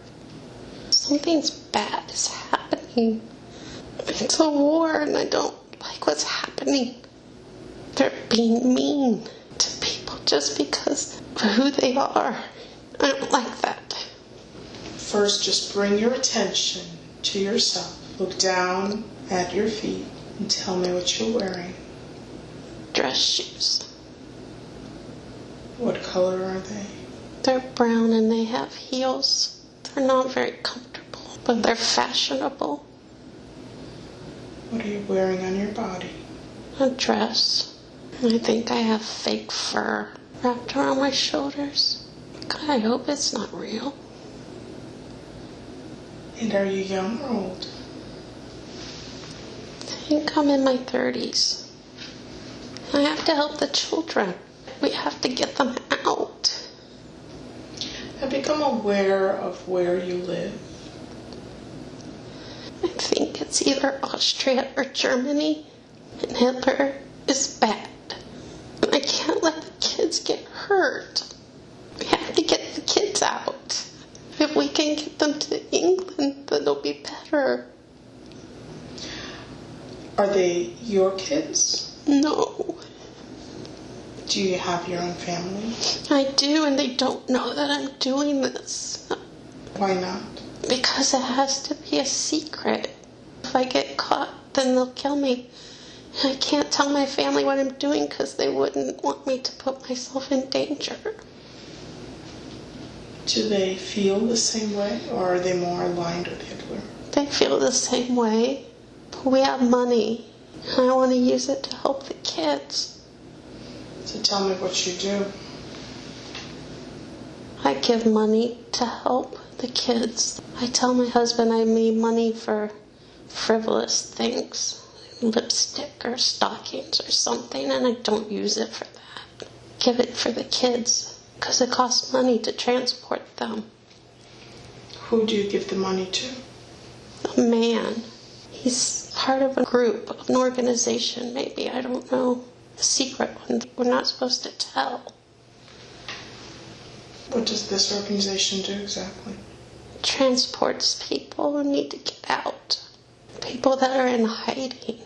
Something's bad is happening. It's a war and I don't like what's happening. They're being mean to people just because of who they are. I don't like that. First, just bring your attention to yourself. Look down at your feet and tell me what you're wearing. Dress shoes. What color are they? They're brown and they have heels. They're not very comfortable, but they're fashionable. What are you wearing on your body? A dress. I think I have fake fur wrapped around my shoulders. God, I hope it's not real. And are you young or old? I think I'm in my 30s. I have to help the children. We have to get them out. And become aware of where you live. I think it's either Austria or Germany. And Hitler is bad. And I can't let the kids get hurt. We have to get the kids out. If we can get them to England, then it'll be better. Are they your kids? No. Do you have your own family? I do, and they don't know that I'm doing this. Why not? Because it has to be a secret. If I get caught, then they'll kill me. I can't tell my family what I'm doing because they wouldn't want me to put myself in danger. Do they feel the same way, or are they more aligned with Hitler? They feel the same way. But we have money, I want to use it to help the kids. So tell me what you do. I give money to help the kids. I tell my husband I need money for frivolous things, lipstick or stockings or something, and I don't use it for that. Give it for the kids, because it costs money to transport them. Who do you give the money to? A man. He's part of a group, an organization maybe, I don't know. A secret one that we're not supposed to tell. What does this organization do exactly? Transports people who need to get out. People that are in hiding.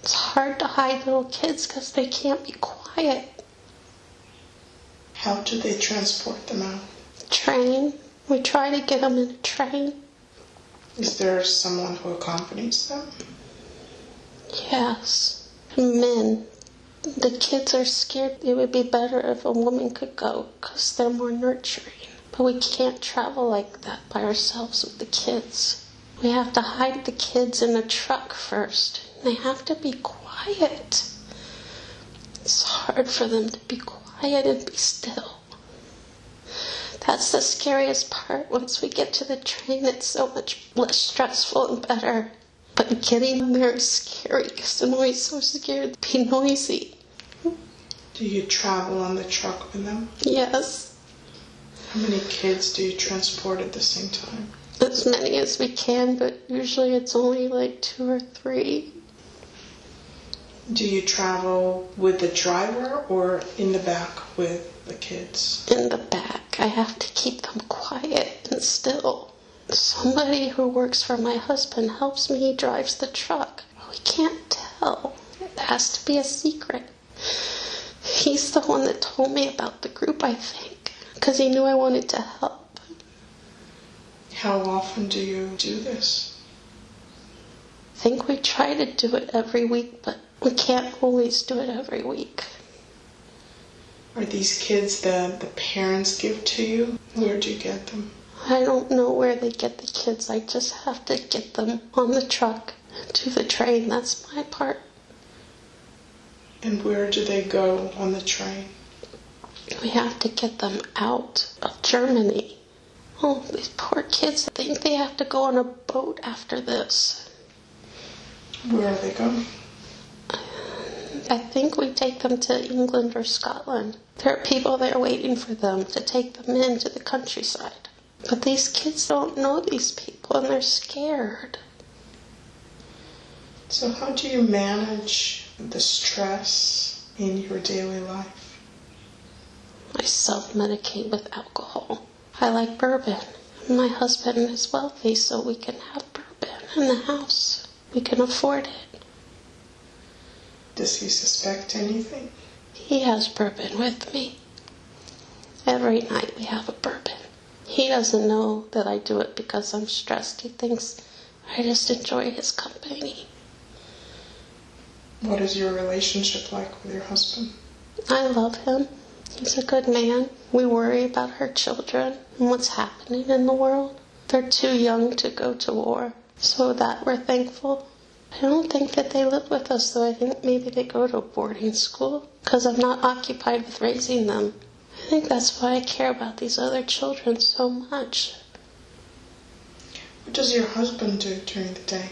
It's hard to hide little kids because they can't be quiet. How do they transport them out? Train. We try to get them in a train. Is there someone who accompanies them? Yes. Men. The kids are scared. It would be better if a woman could go because they're more nurturing. But we can't travel like that by ourselves with the kids. We have to hide the kids in a truck first. They have to be quiet. It's hard for them to be quiet and be still. That's the scariest part. Once we get to the train, it's so much less stressful and better. But getting them there is scary because I'm always so scared to be noisy. Do you travel on the truck with them? Yes. How many kids do you transport at the same time? As many as we can, but usually it's only like 2 or 3. Do you travel with the driver or in the back with the kids? In the back. I have to keep them quiet and still. Somebody who works for my husband helps me. He drives the truck. We can't tell. It has to be a secret. He's the one that told me about the group, I think, because he knew I wanted to help. How often do you do this? I think we try to do it every week, but we can't always do it every week. Are these kids that the parents give to you? Where do you get them? I don't know where they get the kids. I just have to get them on the truck to the train. That's my part. And where do they go on the train? We have to get them out of Germany. Oh, these poor kids think they have to go on a boat after this. Where are they going? I think we take them to England or Scotland. There are people there waiting for them to take them into the countryside. But these kids don't know these people and they're scared. So how do you manage the stress in your daily life? I self-medicate with alcohol. I like bourbon. My husband is wealthy, so we can have bourbon in the house. We can afford it. Does he suspect anything? He has bourbon with me. Every night we have a bourbon. He doesn't know that I do it because I'm stressed. He thinks I just enjoy his company. What is your relationship like with your husband? I love him. He's a good man. We worry about our children and what's happening in the world. They're too young to go to war, so that we're thankful. I don't think that they live with us, though. I think maybe they go to boarding school because I'm not occupied with raising them. I think that's why I care about these other children so much. What does your husband do during the day?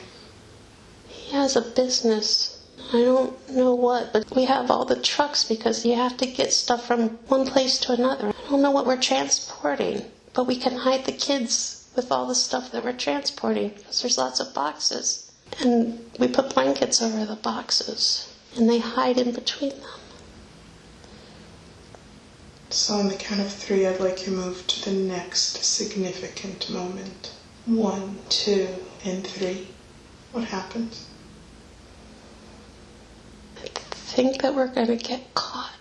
He has a business. I don't know what, but we have all the trucks because you have to get stuff from one place to another. I don't know what we're transporting, but we can hide the kids with all the stuff that we're transporting because there's lots of boxes. And we put blankets over the boxes, and they hide in between them. So on the count of 3, I'd like you to move to the next significant moment. 1, 2, and 3. What happens? I think that we're going to get caught.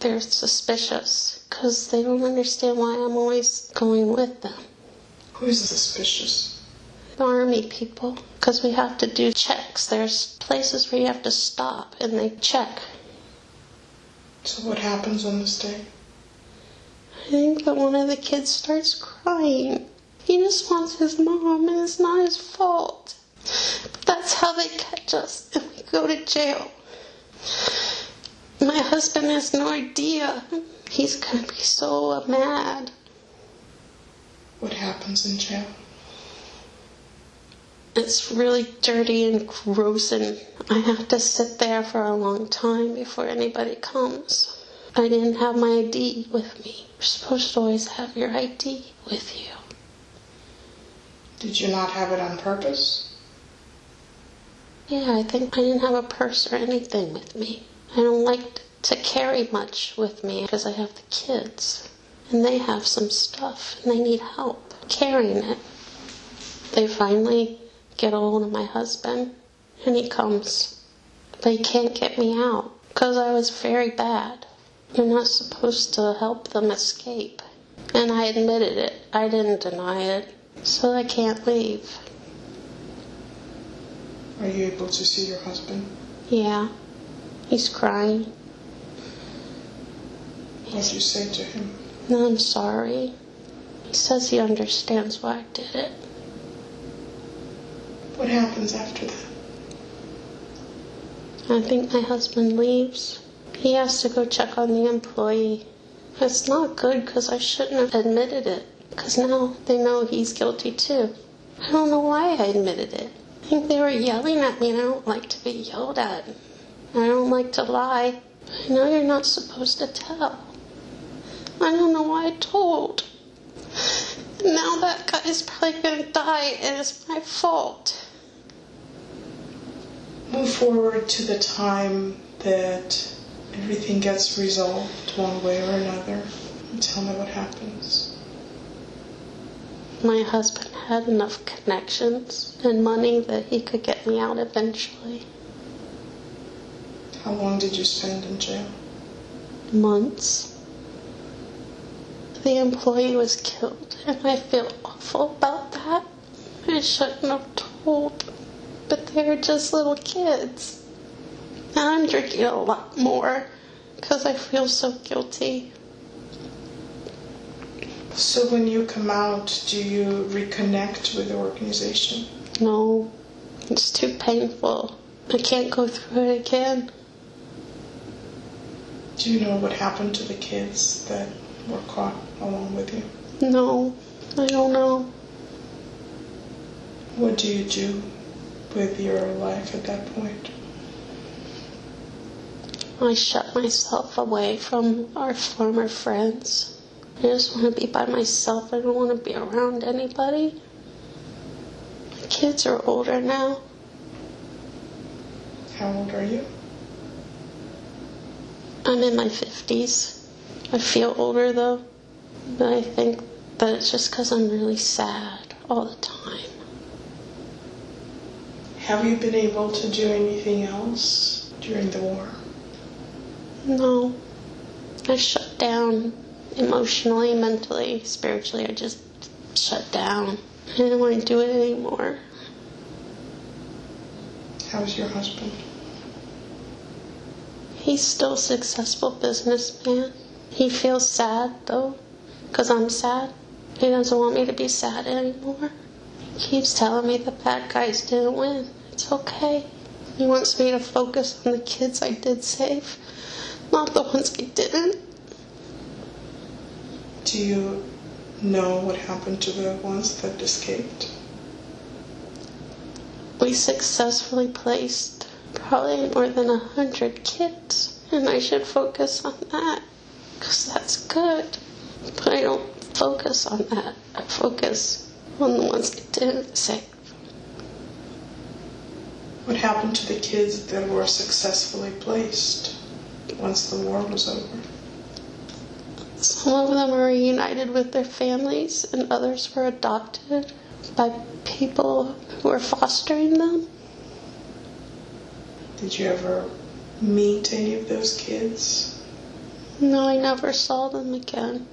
They're suspicious because they don't understand why I'm always going with them. Who's suspicious? The army people, because we have to do checks. There's places where you have to stop and they check. So what happens on this day? I think that one of the kids starts crying. He just wants his mom and it's not his fault. But that's how they catch us and we go to jail. My husband has no idea. He's going to be so mad. What happens in jail? It's really dirty and gross, and I have to sit there for a long time before anybody comes. I didn't have my ID with me. You're supposed to always have your ID with you. Did you not have it on purpose? Yeah, I think I didn't have a purse or anything with me. I don't like to carry much with me because I have the kids. And they have some stuff and they need help carrying it. They finally get a hold of my husband and he comes. But he can't get me out because I was very bad. You're not supposed to help them escape. And I admitted it. I didn't deny it. So I can't leave. Are you able to see your husband? Yeah. He's crying. What did you say to him? No, I'm sorry. He says he understands why I did it. What happens after that? I think my husband leaves. He has to go check on the employee. It's not good because I shouldn't have admitted it. Because now they know he's guilty too. I don't know why I admitted it. I think they were yelling at me and I don't like to be yelled at. I don't like to lie. I know you're not supposed to tell. I don't know why I told. Now that guy's probably going to die and it's my fault. Move forward to the time that everything gets resolved one way or another. And tell me what happens. My husband had enough connections and money that he could get me out eventually. How long did you spend in jail? Months. The employee was killed, and I feel awful about that. I shouldn't have told, but they were just little kids. Now I'm drinking a lot more because I feel so guilty. So when you come out, do you reconnect with the organization? No, it's too painful. I can't go through it again. Do you know what happened to the kids that were caught along with you? No, I don't know. What do you do with your life at that point? I shut myself away from our former friends. I just want to be by myself. I don't want to be around anybody. My kids are older now. How old are you? I'm in my 50s. I feel older though. But I think that it's just because I'm really sad all the time. Have you been able to do anything else during the war? No. I shut down emotionally, mentally, spiritually. I just shut down. I didn't want to do it anymore. How's your husband? He's still a successful businessman. He feels sad though, because I'm sad. He doesn't want me to be sad anymore. He keeps telling me the bad guys didn't win. It's okay. He wants me to focus on the kids I did save, not the ones I didn't. Do you know what happened to the ones that escaped? We successfully placed probably more than 100 kids, and I should focus on that, because that's good. But I don't focus on that. I focus on the ones I didn't save. What happened to the kids that were successfully placed once the war was over? Some of them were reunited with their families, and others were adopted by people who were fostering them. Did you ever meet any of those kids? No, I never saw them again.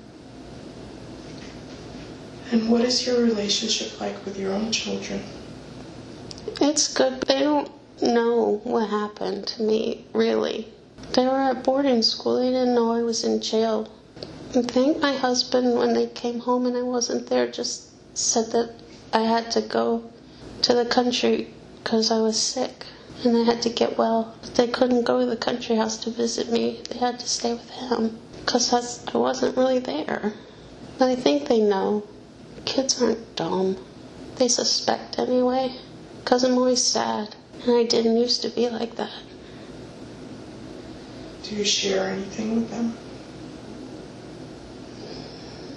And what is your relationship like with your own children? It's good. They don't know what happened to me, really. They were at boarding school. They didn't know I was in jail. I think my husband, when they came home and I wasn't there, just said that I had to go to the country because I was sick. and I had to get well. They couldn't go to the country house to visit me. They had to stay with him because I wasn't really there. But I think they know. Kids aren't dumb. They suspect anyway, because I'm always sad, and I didn't used to be like that. Do you share anything with them?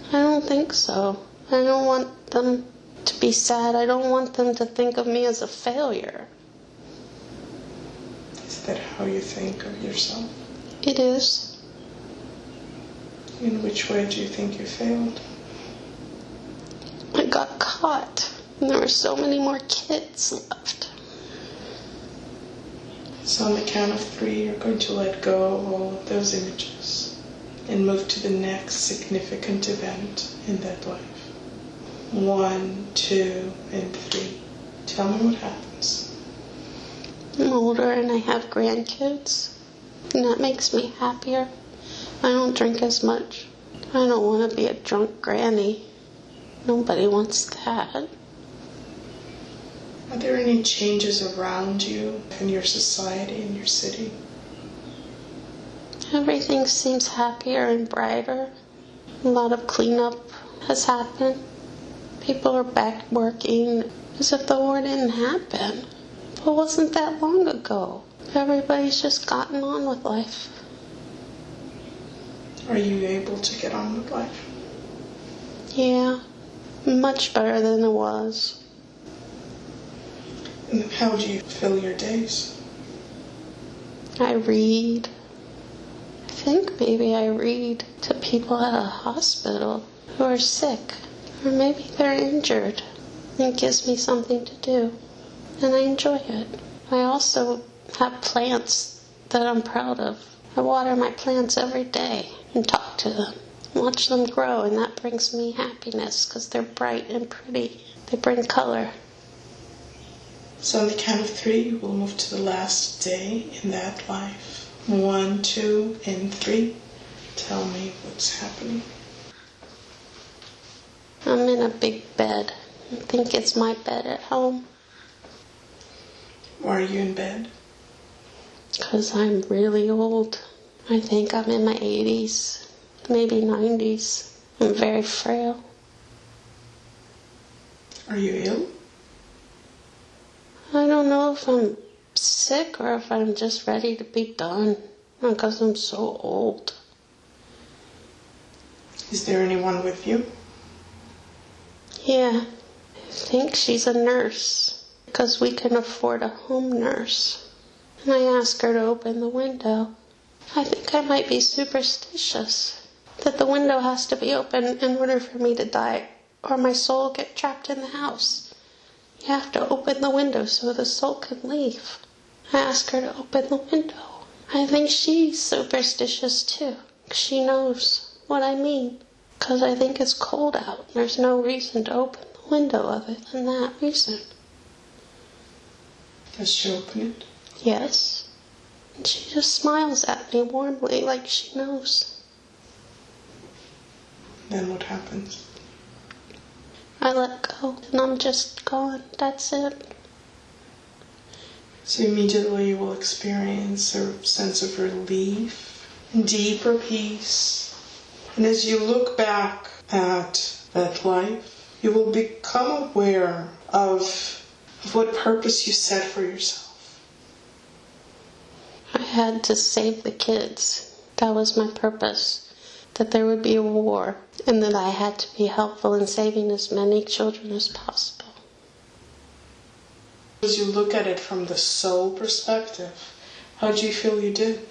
I don't think so. I don't want them to be sad. I don't want them to think of me as a failure. Is that how you think of yourself? It is. In which way do you think you failed? I got caught, and there were so many more kids left. So on the count of 3, you're going to let go of all of those images and move to the next significant event in that life. 1, 2, and 3. Tell me what happens. I'm older and I have grandkids, and that makes me happier. I don't drink as much. I don't want to be a drunk granny. Nobody wants that. Are there any changes around you in your society, in your city? Everything seems happier and brighter. A lot of cleanup has happened. People are back working as if the war didn't happen. But it wasn't that long ago. Everybody's just gotten on with life. Are you able to get on with life? Yeah, much better than it was. And how do you fill your days? I read. I think maybe I read to people at a hospital who are sick, or maybe they're injured. It gives me something to do, and I enjoy it. I also have plants that I'm proud of. I water my plants every day and talk to them, watch them grow, and that brings me happiness because they're bright and pretty. They bring color. So on the count of 3, we'll move to the last day in that life. 1, 2, and 3. Tell me what's happening. I'm in a big bed. I think it's my bed at home. Why are you in bed? Because I'm really old. I think I'm in my 80s, maybe 90s. I'm very frail. Are you ill? I don't know if I'm sick or if I'm just ready to be done because I'm so old. Is there anyone with you? Yeah, I think she's a nurse because we can afford a home nurse. And I asked her to open the window. I think I might be superstitious that the window has to be open in order for me to die or my soul will get trapped in the house. You have to open the window so the soul can leave. I asked her to open the window. I think she's superstitious too. She knows what I mean. Because I think it's cold out. There's no reason to open the window other than that reason. Does she open it? Yes. And she just smiles at me warmly like she knows. Then what happens? I let go and I'm just gone. That's it. So immediately you will experience a sense of relief, deeper peace. And as you look back at that life, you will become aware of what purpose you set for yourself. I had to save the kids. That was my purpose. That there would be a war and that I had to be helpful in saving as many children as possible. As you look at it from the soul perspective, how do you feel you did?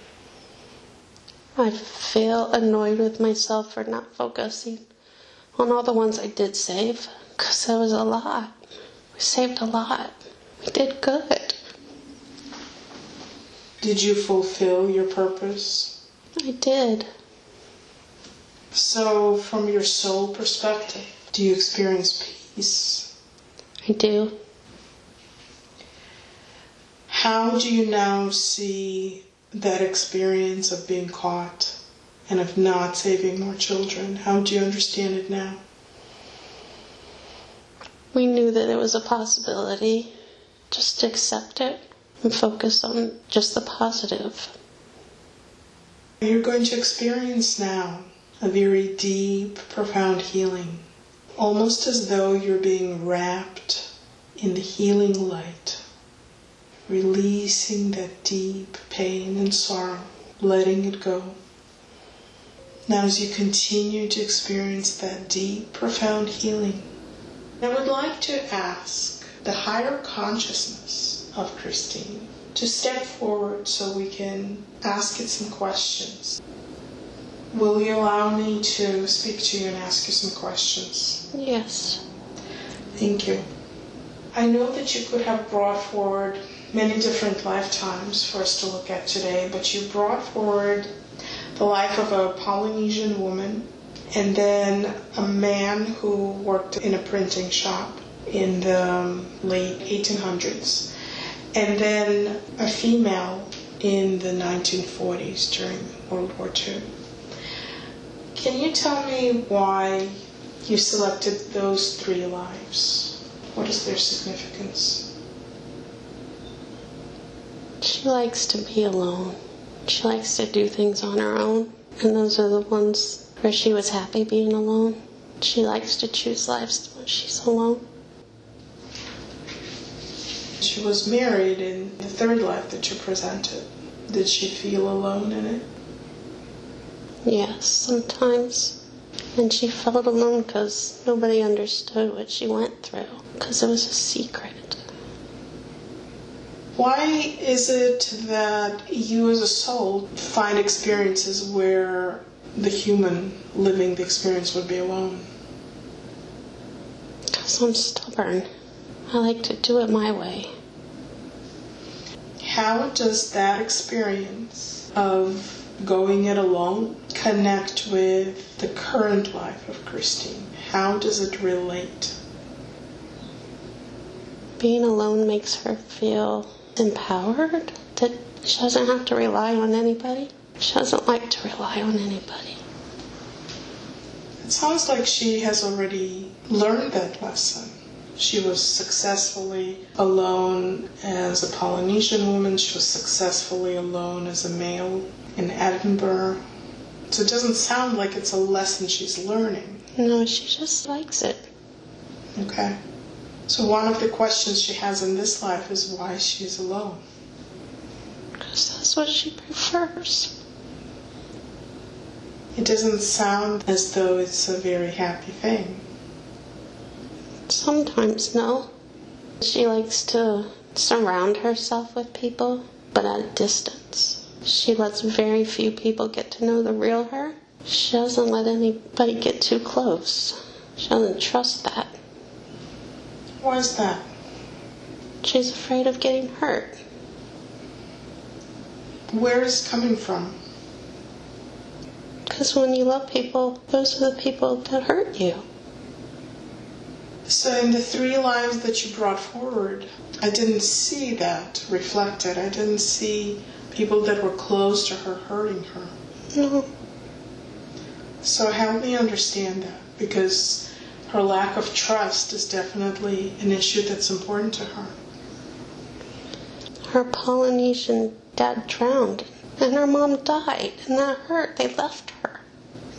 I feel annoyed with myself for not focusing on all the ones I did save, because there was a lot. We saved a lot. We did good. Did you fulfill your purpose? I did. So from your soul perspective, do you experience peace? I do. How do you now see that experience of being caught and of not saving more children? How do you understand it now? We knew that it was a possibility. Just accept it. and focus on just the positive. You're going to experience now a very deep, profound healing, almost as though you're being wrapped in the healing light, releasing that deep pain and sorrow, letting it go. Now as you continue to experience that deep, profound healing, I would like to ask the higher consciousness of Christine to step forward so we can ask it some questions. Will you allow me to speak to you and ask you some questions? Yes. Thank you. I know that you could have brought forward many different lifetimes for us to look at today, but you brought forward the life of a Polynesian woman, and then a man who worked in a printing shop in the late 1800s, and then a female in the 1940s during World War II. Can you tell me why you selected those three lives? What is their significance? She likes to be alone. She likes to do things on her own, and those are the ones where she was happy being alone. She likes to choose lives when she's alone. She was married in the third life that you presented. Did she feel alone in it? Yes, sometimes. And she felt alone because nobody understood what she went through, because it was a secret. Why is it that you as a soul find experiences where the human living the experience would be alone? Because I'm stubborn. I like to do it my way. How does that experience of going it alone connect with the current life of Christine? How does it relate? Being alone makes her feel empowered, that she doesn't have to rely on anybody. She doesn't like to rely on anybody. It sounds like she has already learned that lesson. She was successfully alone as a Polynesian woman. She was successfully alone as a male in Edinburgh. So it doesn't sound like it's a lesson she's learning. No, she just likes it. Okay. So one of the questions she has in this life is why she's alone. Because that's what she prefers. It doesn't sound as though it's a very happy thing. Sometimes, no. She likes to surround herself with people, but at a distance. She lets very few people get to know the real her. She doesn't let anybody get too close. She doesn't trust that. Why is that? She's afraid of getting hurt. Where is it coming from? Because when you love people, those are the people that hurt you. So in the three lives that you brought forward, I didn't see that reflected. I didn't see people that were close to her hurting her. No. So help me understand that, because her lack of trust is definitely an issue that's important to her. Her Polynesian dad drowned, and her mom died, and that hurt. They left her.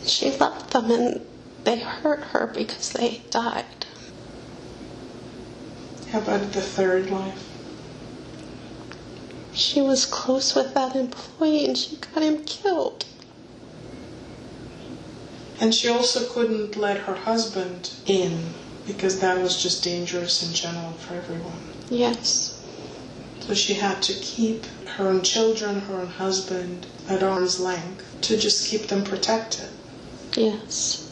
She left them, and they hurt her because they died. How about the third life? She was close with that employee, and she got him killed. And she also couldn't let her husband in, because that was just dangerous in general for everyone. Yes. So she had to keep her own children, her own husband at arm's length to just keep them protected. Yes.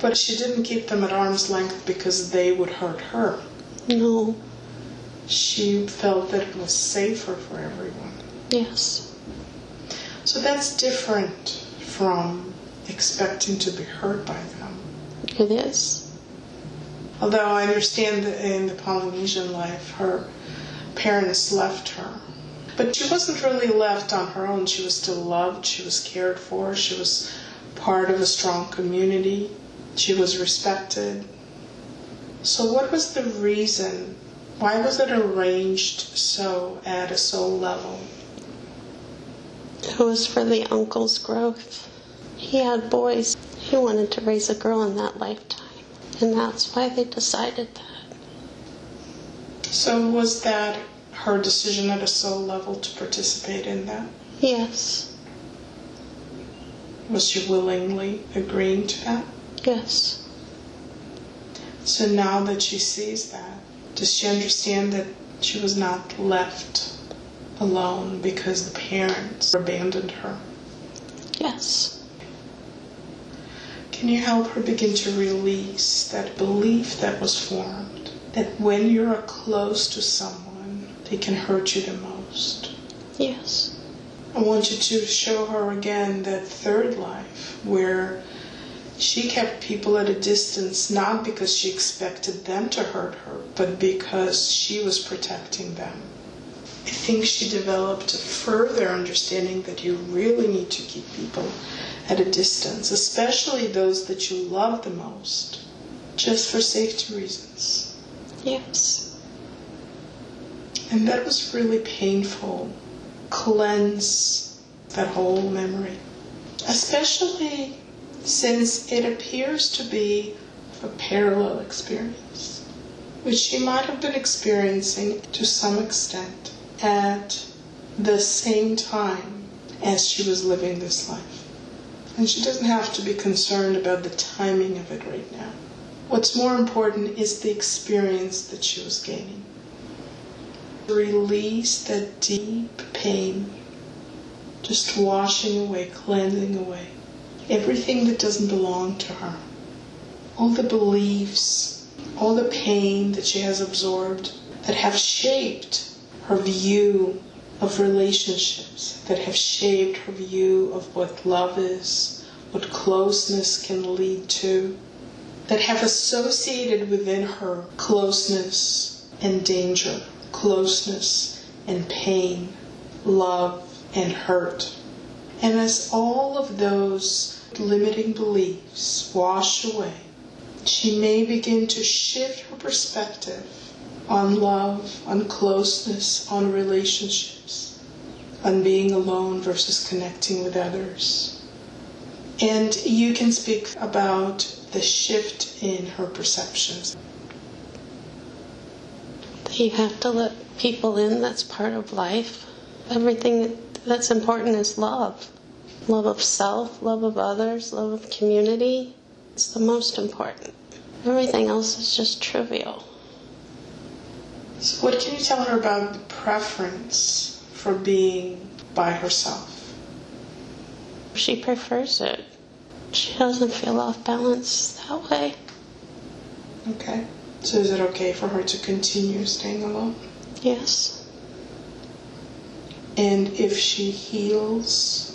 But she didn't keep them at arm's length because they would hurt her. No. She felt that it was safer for everyone. Yes. So that's different from expecting to be hurt by them. It is. Although I understand that in the Polynesian life, her parents left her. But she wasn't really left on her own. She was still loved. She was cared for. She was part of a strong community. She was respected. So what was the reason Why was it arranged so at a soul level? It was for the uncle's growth. He had boys. He wanted to raise a girl in that lifetime. And that's why they decided that. So was that her decision at a soul level to participate in that? Yes. Was she willingly agreeing to that? Yes. So now that she sees that, does she understand that she was not left alone because the parents abandoned her? Yes. Can you help her begin to release that belief that was formed, that when you're close to someone, they can hurt you the most? Yes. I want you to show her again that third life where she kept people at a distance, not because she expected them to hurt her, but because she was protecting them. I think she developed a further understanding that you really need to keep people at a distance, especially those that you love the most, just for safety reasons. Yes. And that was really painful. Cleanse that whole memory, especially since it appears to be a parallel experience, which she might have been experiencing to some extent at the same time as she was living this life. And she doesn't have to be concerned about the timing of it right now. What's more important is the experience that she was gaining. Release that deep pain, just washing away, cleansing away everything that doesn't belong to her. All the beliefs, all the pain that she has absorbed that have shaped her view of relationships, that have shaped her view of what love is, what closeness can lead to, that have associated within her closeness and danger, closeness and pain, love and hurt. And as all of those limiting beliefs wash away, she may begin to shift her perspective on love, on closeness, on relationships, on being alone versus connecting with others. And you can speak about the shift in her perceptions. You have to let people in. That's part of life. Everything that's important is love. Love of self, love of others, love of community. It's the most important. Everything else is just trivial. So what can you tell her about the preference for being by herself? She prefers it. She doesn't feel off balance that way. Okay. So is it okay for her to continue staying alone? Yes. And if she heals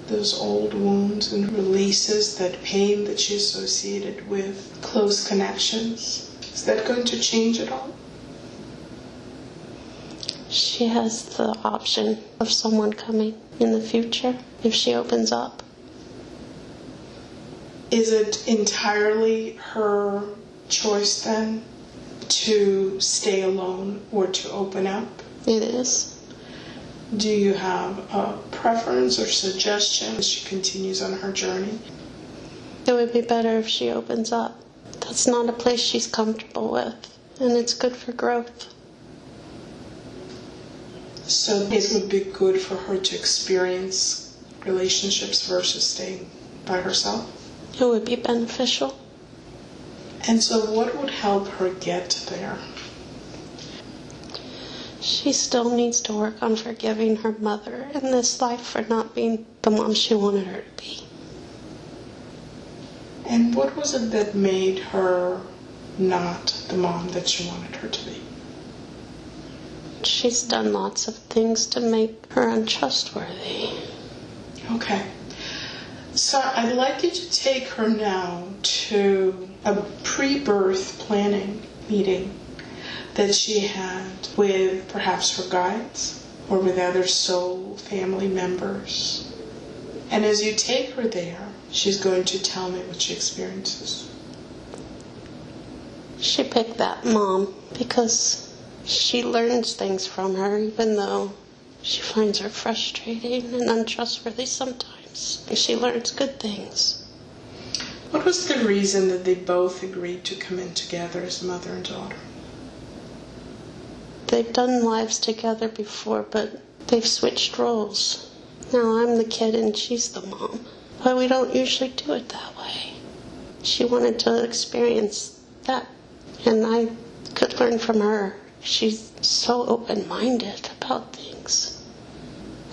those old wounds and releases that pain that she associated with close connections, is that going to change at all? She has the option of someone coming in the future if she opens up. Is it entirely her choice then to stay alone or to open up? It is. Do you have a preference or suggestion as she continues on her journey? It would be better if she opens up. That's not a place she's comfortable with, and it's good for growth. So it would be good for her to experience relationships versus staying by herself? It would be beneficial. And so what would help her get there? She still needs to work on forgiving her mother in this life for not being the mom she wanted her to be. And what was it that made her not the mom that she wanted her to be? She's done lots of things to make her untrustworthy. Okay. So I'd like you to take her now to a pre-birth planning meeting that she had with perhaps her guides or with other soul family members. And as you take her there, she's going to tell me what she experiences. She picked that mom because She learns things from her, even though she finds her frustrating and untrustworthy sometimes. She learns good things. What was the reason that they both agreed to come in together as mother and daughter? They've done lives together before, but they've switched roles. Now I'm the kid and she's the mom. But we don't usually do it that way. She wanted to experience that, and I could learn from her. She's so open-minded about things.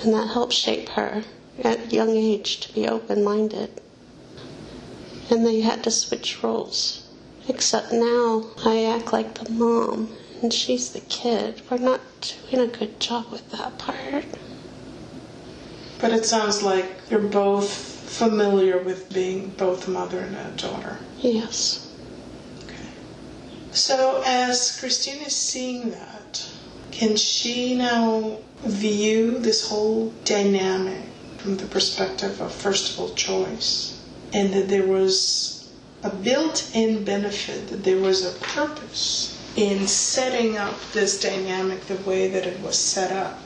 And that helped shape her at a young age to be open-minded. And they had to switch roles. Except now I act like the mom and she's the kid. We're not doing a good job with that part. But it sounds like you're both familiar with being both a mother and a daughter. Yes. So as Christine is seeing that, can she now view this whole dynamic from the perspective of, first of all, choice, and that there was a built-in benefit, that there was a purpose in setting up this dynamic the way that it was set up?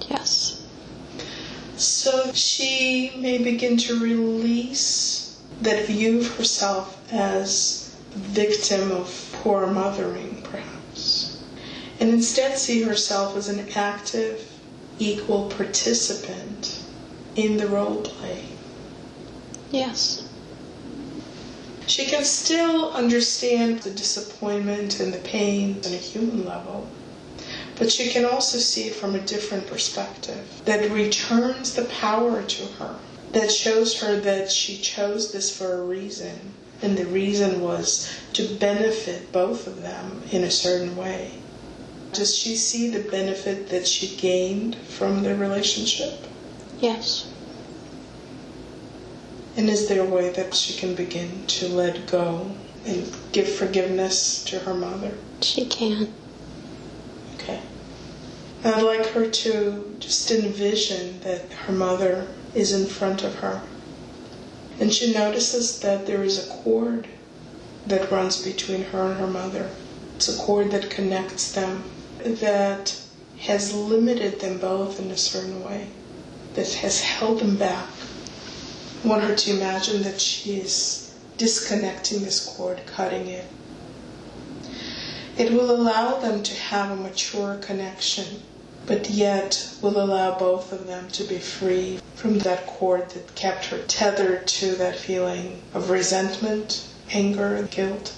Yes. So she may begin to release that view of herself as victim of poor mothering, perhaps, and instead see herself as an active, equal participant in the role play. Yes. She can still understand the disappointment and the pain on a human level, but she can also see it from a different perspective that returns the power to her, that shows her that she chose this for a reason. And the reason was to benefit both of them in a certain way. Does she see the benefit that she gained from the relationship? Yes. And is there a way that she can begin to let go and give forgiveness to her mother? She can. Okay. I'd like her to just envision that her mother is in front of her. And she notices that there is a cord that runs between her and her mother. It's a cord that connects them, that has limited them both in a certain way, that has held them back. I want her to imagine that she is disconnecting this cord, cutting it. It will allow them to have a mature connection, but yet will allow both of them to be free from that cord that kept her tethered to that feeling of resentment, anger, and guilt.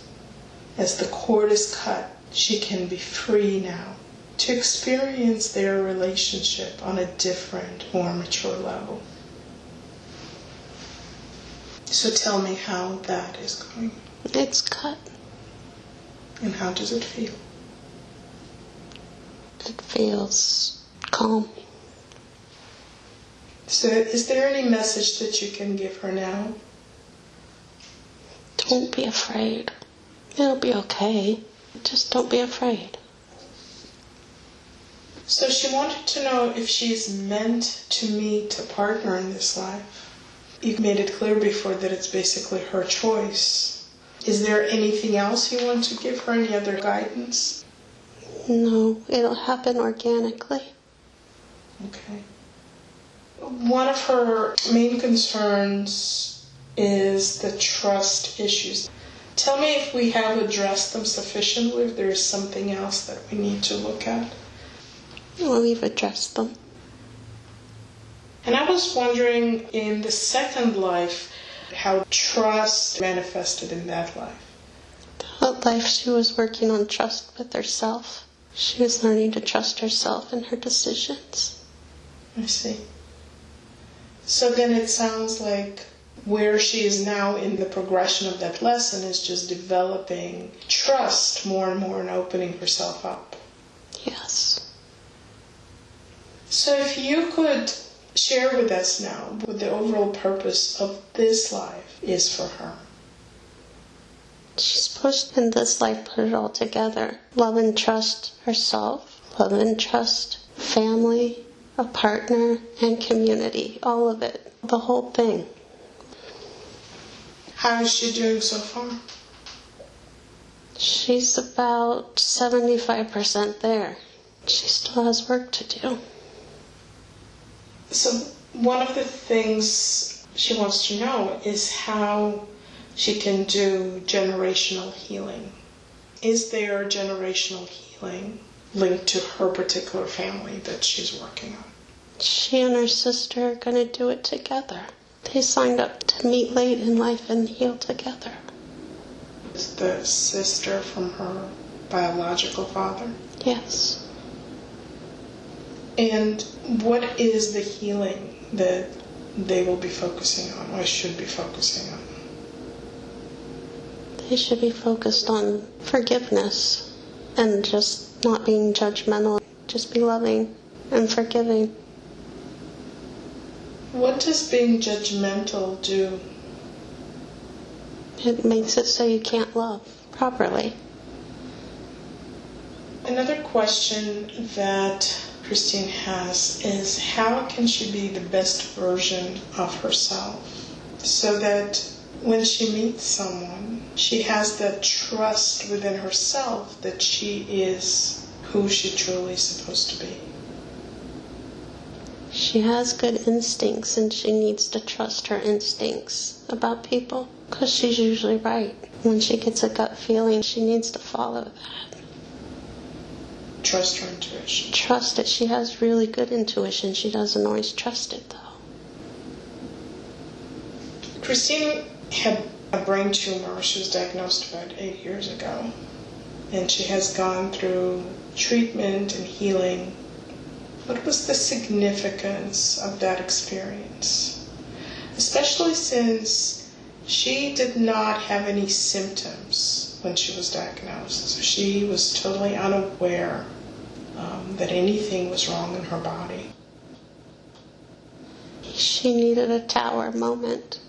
As the cord is cut, she can be free now to experience their relationship on a different, more mature level. So tell me how that is going. It's cut. And how does it feel? It feels calm. So is there any message that you can give her now? Don't be afraid. It'll be okay. Just don't be afraid. So she wanted to know if she's meant to meet a partner in this life. You've made it clear before that it's basically her choice. Is there anything else you want to give her? Any other guidance? No, it'll happen organically. Okay. One of her main concerns is the trust issues. Tell me if we have addressed them sufficiently, if there is something else that we need to look at. Well, we've addressed them. And I was wondering, in the second life, how trust manifested in that life. That life she was working on trust with herself. She was learning to trust herself and her decisions. I see. So then it sounds like where she is now in the progression of that lesson is just developing trust more and more and opening herself up. Yes. So if you could share with us now what the overall purpose of this life is for her. She's supposed to, in this life, put it all together. Love and trust herself, love and trust family, a partner, and community. All of it. The whole thing. How is she doing so far? She's about 75% there. She still has work to do. So one of the things she wants to know is how she can do generational healing. Is there generational healing linked to her particular family that she's working on? She and her sister are going to do it together. They signed up to meet late in life and heal together. Is the sister from her biological father? Yes. And what is the healing that they will be focusing on, or should be focusing on? They should be focused on forgiveness and just not being judgmental. Just be loving and forgiving. What does being judgmental do? It makes it so you can't love properly. Another question that Christine has is, how can she be the best version of herself so that when she meets someone, she has that trust within herself that she is who she truly is supposed to be? She has good instincts and she needs to trust her instincts about people because she's usually right. When she gets a gut feeling, she needs to follow that. Trust her intuition. Trust it. She has really good intuition. She doesn't always trust it, though. Christine had a brain tumor. She was diagnosed about 8 years ago. And she has gone through treatment and healing. What was the significance of that experience? Especially since she did not have any symptoms when she was diagnosed. So she was totally unaware that anything was wrong in her body. She needed a tower moment,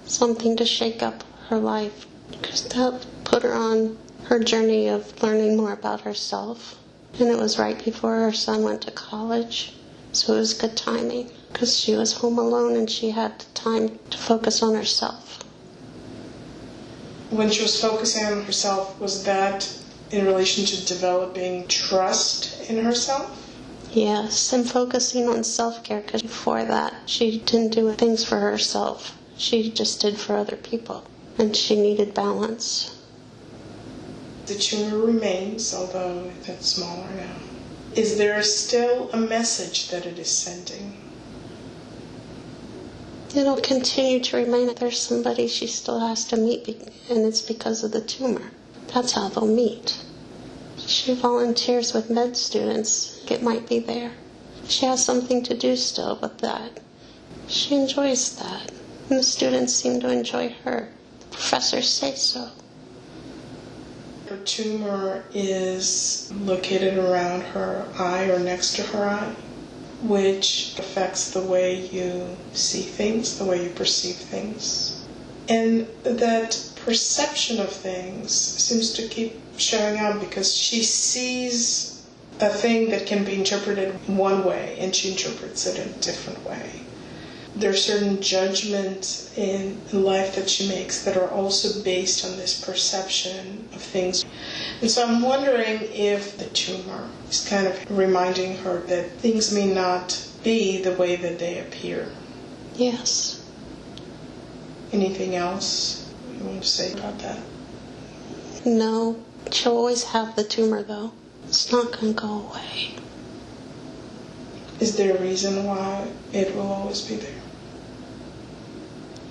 something to shake up her life, because that put her on her journey of learning more about herself. And it was right before her son went to college, so it was good timing, because she was home alone and she had time to focus on herself. When she was focusing on herself, was that in relation to developing trust in herself? Yes, and focusing on self-care, because before that, she didn't do things for herself. She just did for other people, and she needed balance. The tumor remains, although it's smaller now. Is there still a message that it is sending? It'll continue to remain. There's somebody she still has to meet, and it's because of the tumor. That's how they'll meet. She volunteers with med students. It might be there. She has something to do still with that. She enjoys that. And the students seem to enjoy her. The professors say so. Her tumor is located around her eye or next to her eye, which affects the way you see things, the way you perceive things. And that perception of things seems to keep showing up because she sees a thing that can be interpreted one way and she interprets it in a different way. There are certain judgments in life that she makes that are also based on this perception of things. And so I'm wondering if the tumor is kind of reminding her that things may not be the way that they appear. Yes. Anything else you want to say about that? No. She'll always have the tumor, though. It's not going to go away. Is there a reason why it will always be there?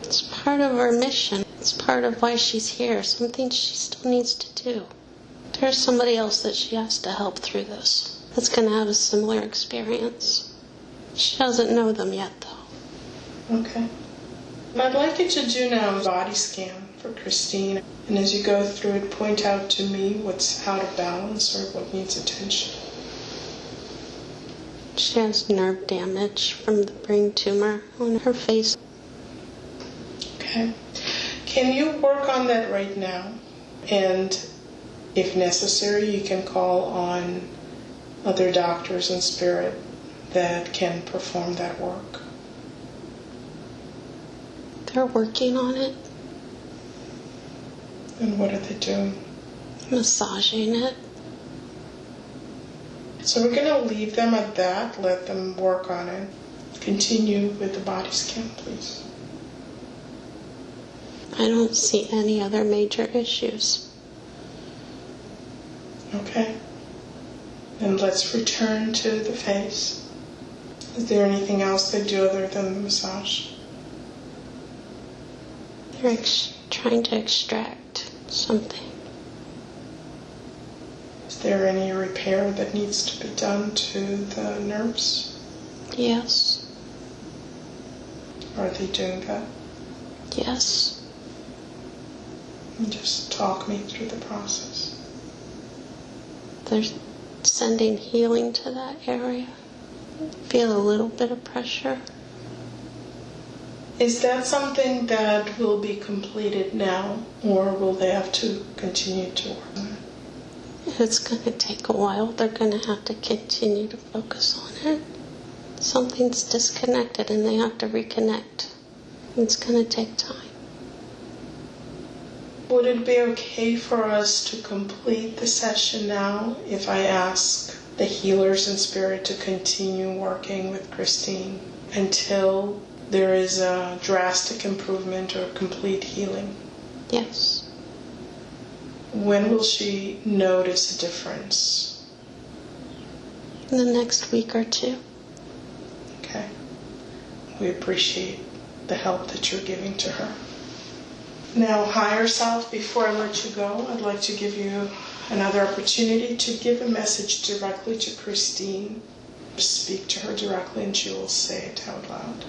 It's part of her mission. It's part of why she's here. Something she still needs to do. There's somebody else that she has to help through this that's going to have a similar experience. She doesn't know them yet, though. Okay. I'd like you to do now a body scan for Christine. And as you go through it, point out to me what's out of balance or what needs attention. She has nerve damage from the brain tumor on her face. Okay. Can you work on that right now? And if necessary, you can call on other doctors in spirit that can perform that work. They're working on it. And what are they doing? Massaging it. So we're going to leave them at that, let them work on it. Continue with the body scan, please. I don't see any other major issues. Okay. And let's return to the face. Is there anything else they do other than the massage? They're trying to extract something. Is there any repair that needs to be done to the nerves? Yes. Are they doing that? Yes. And just talk me through the process. They're sending healing to that area. Feel a little bit of pressure. Is that something that will be completed now, or will they have to continue to work on it? It's going to take a while. They're going to have to continue to focus on it. Something's disconnected and they have to reconnect. It's going to take time. Would it be okay for us to complete the session now if I ask the healers in spirit to continue working with Christine until there is a drastic improvement or complete healing? Yes. When will she notice a difference? In the next week or two. Okay. We appreciate the help that you're giving to her. Now, higher self, before I let you go, I'd like to give you another opportunity to give a message directly to Christine. Speak to her directly and she will say it out loud.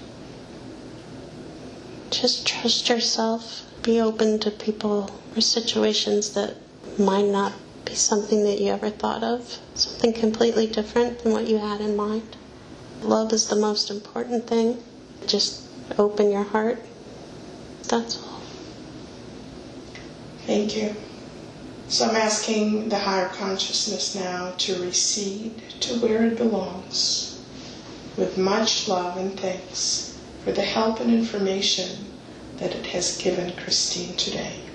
Just trust yourself. Be open to people or situations that might not be something that you ever thought of. Something completely different than what you had in mind. Love is the most important thing. Just open your heart. That's all. Thank you. So I'm asking the higher consciousness now to recede to where it belongs with much love and thanks for the help and information that it has given Christine today.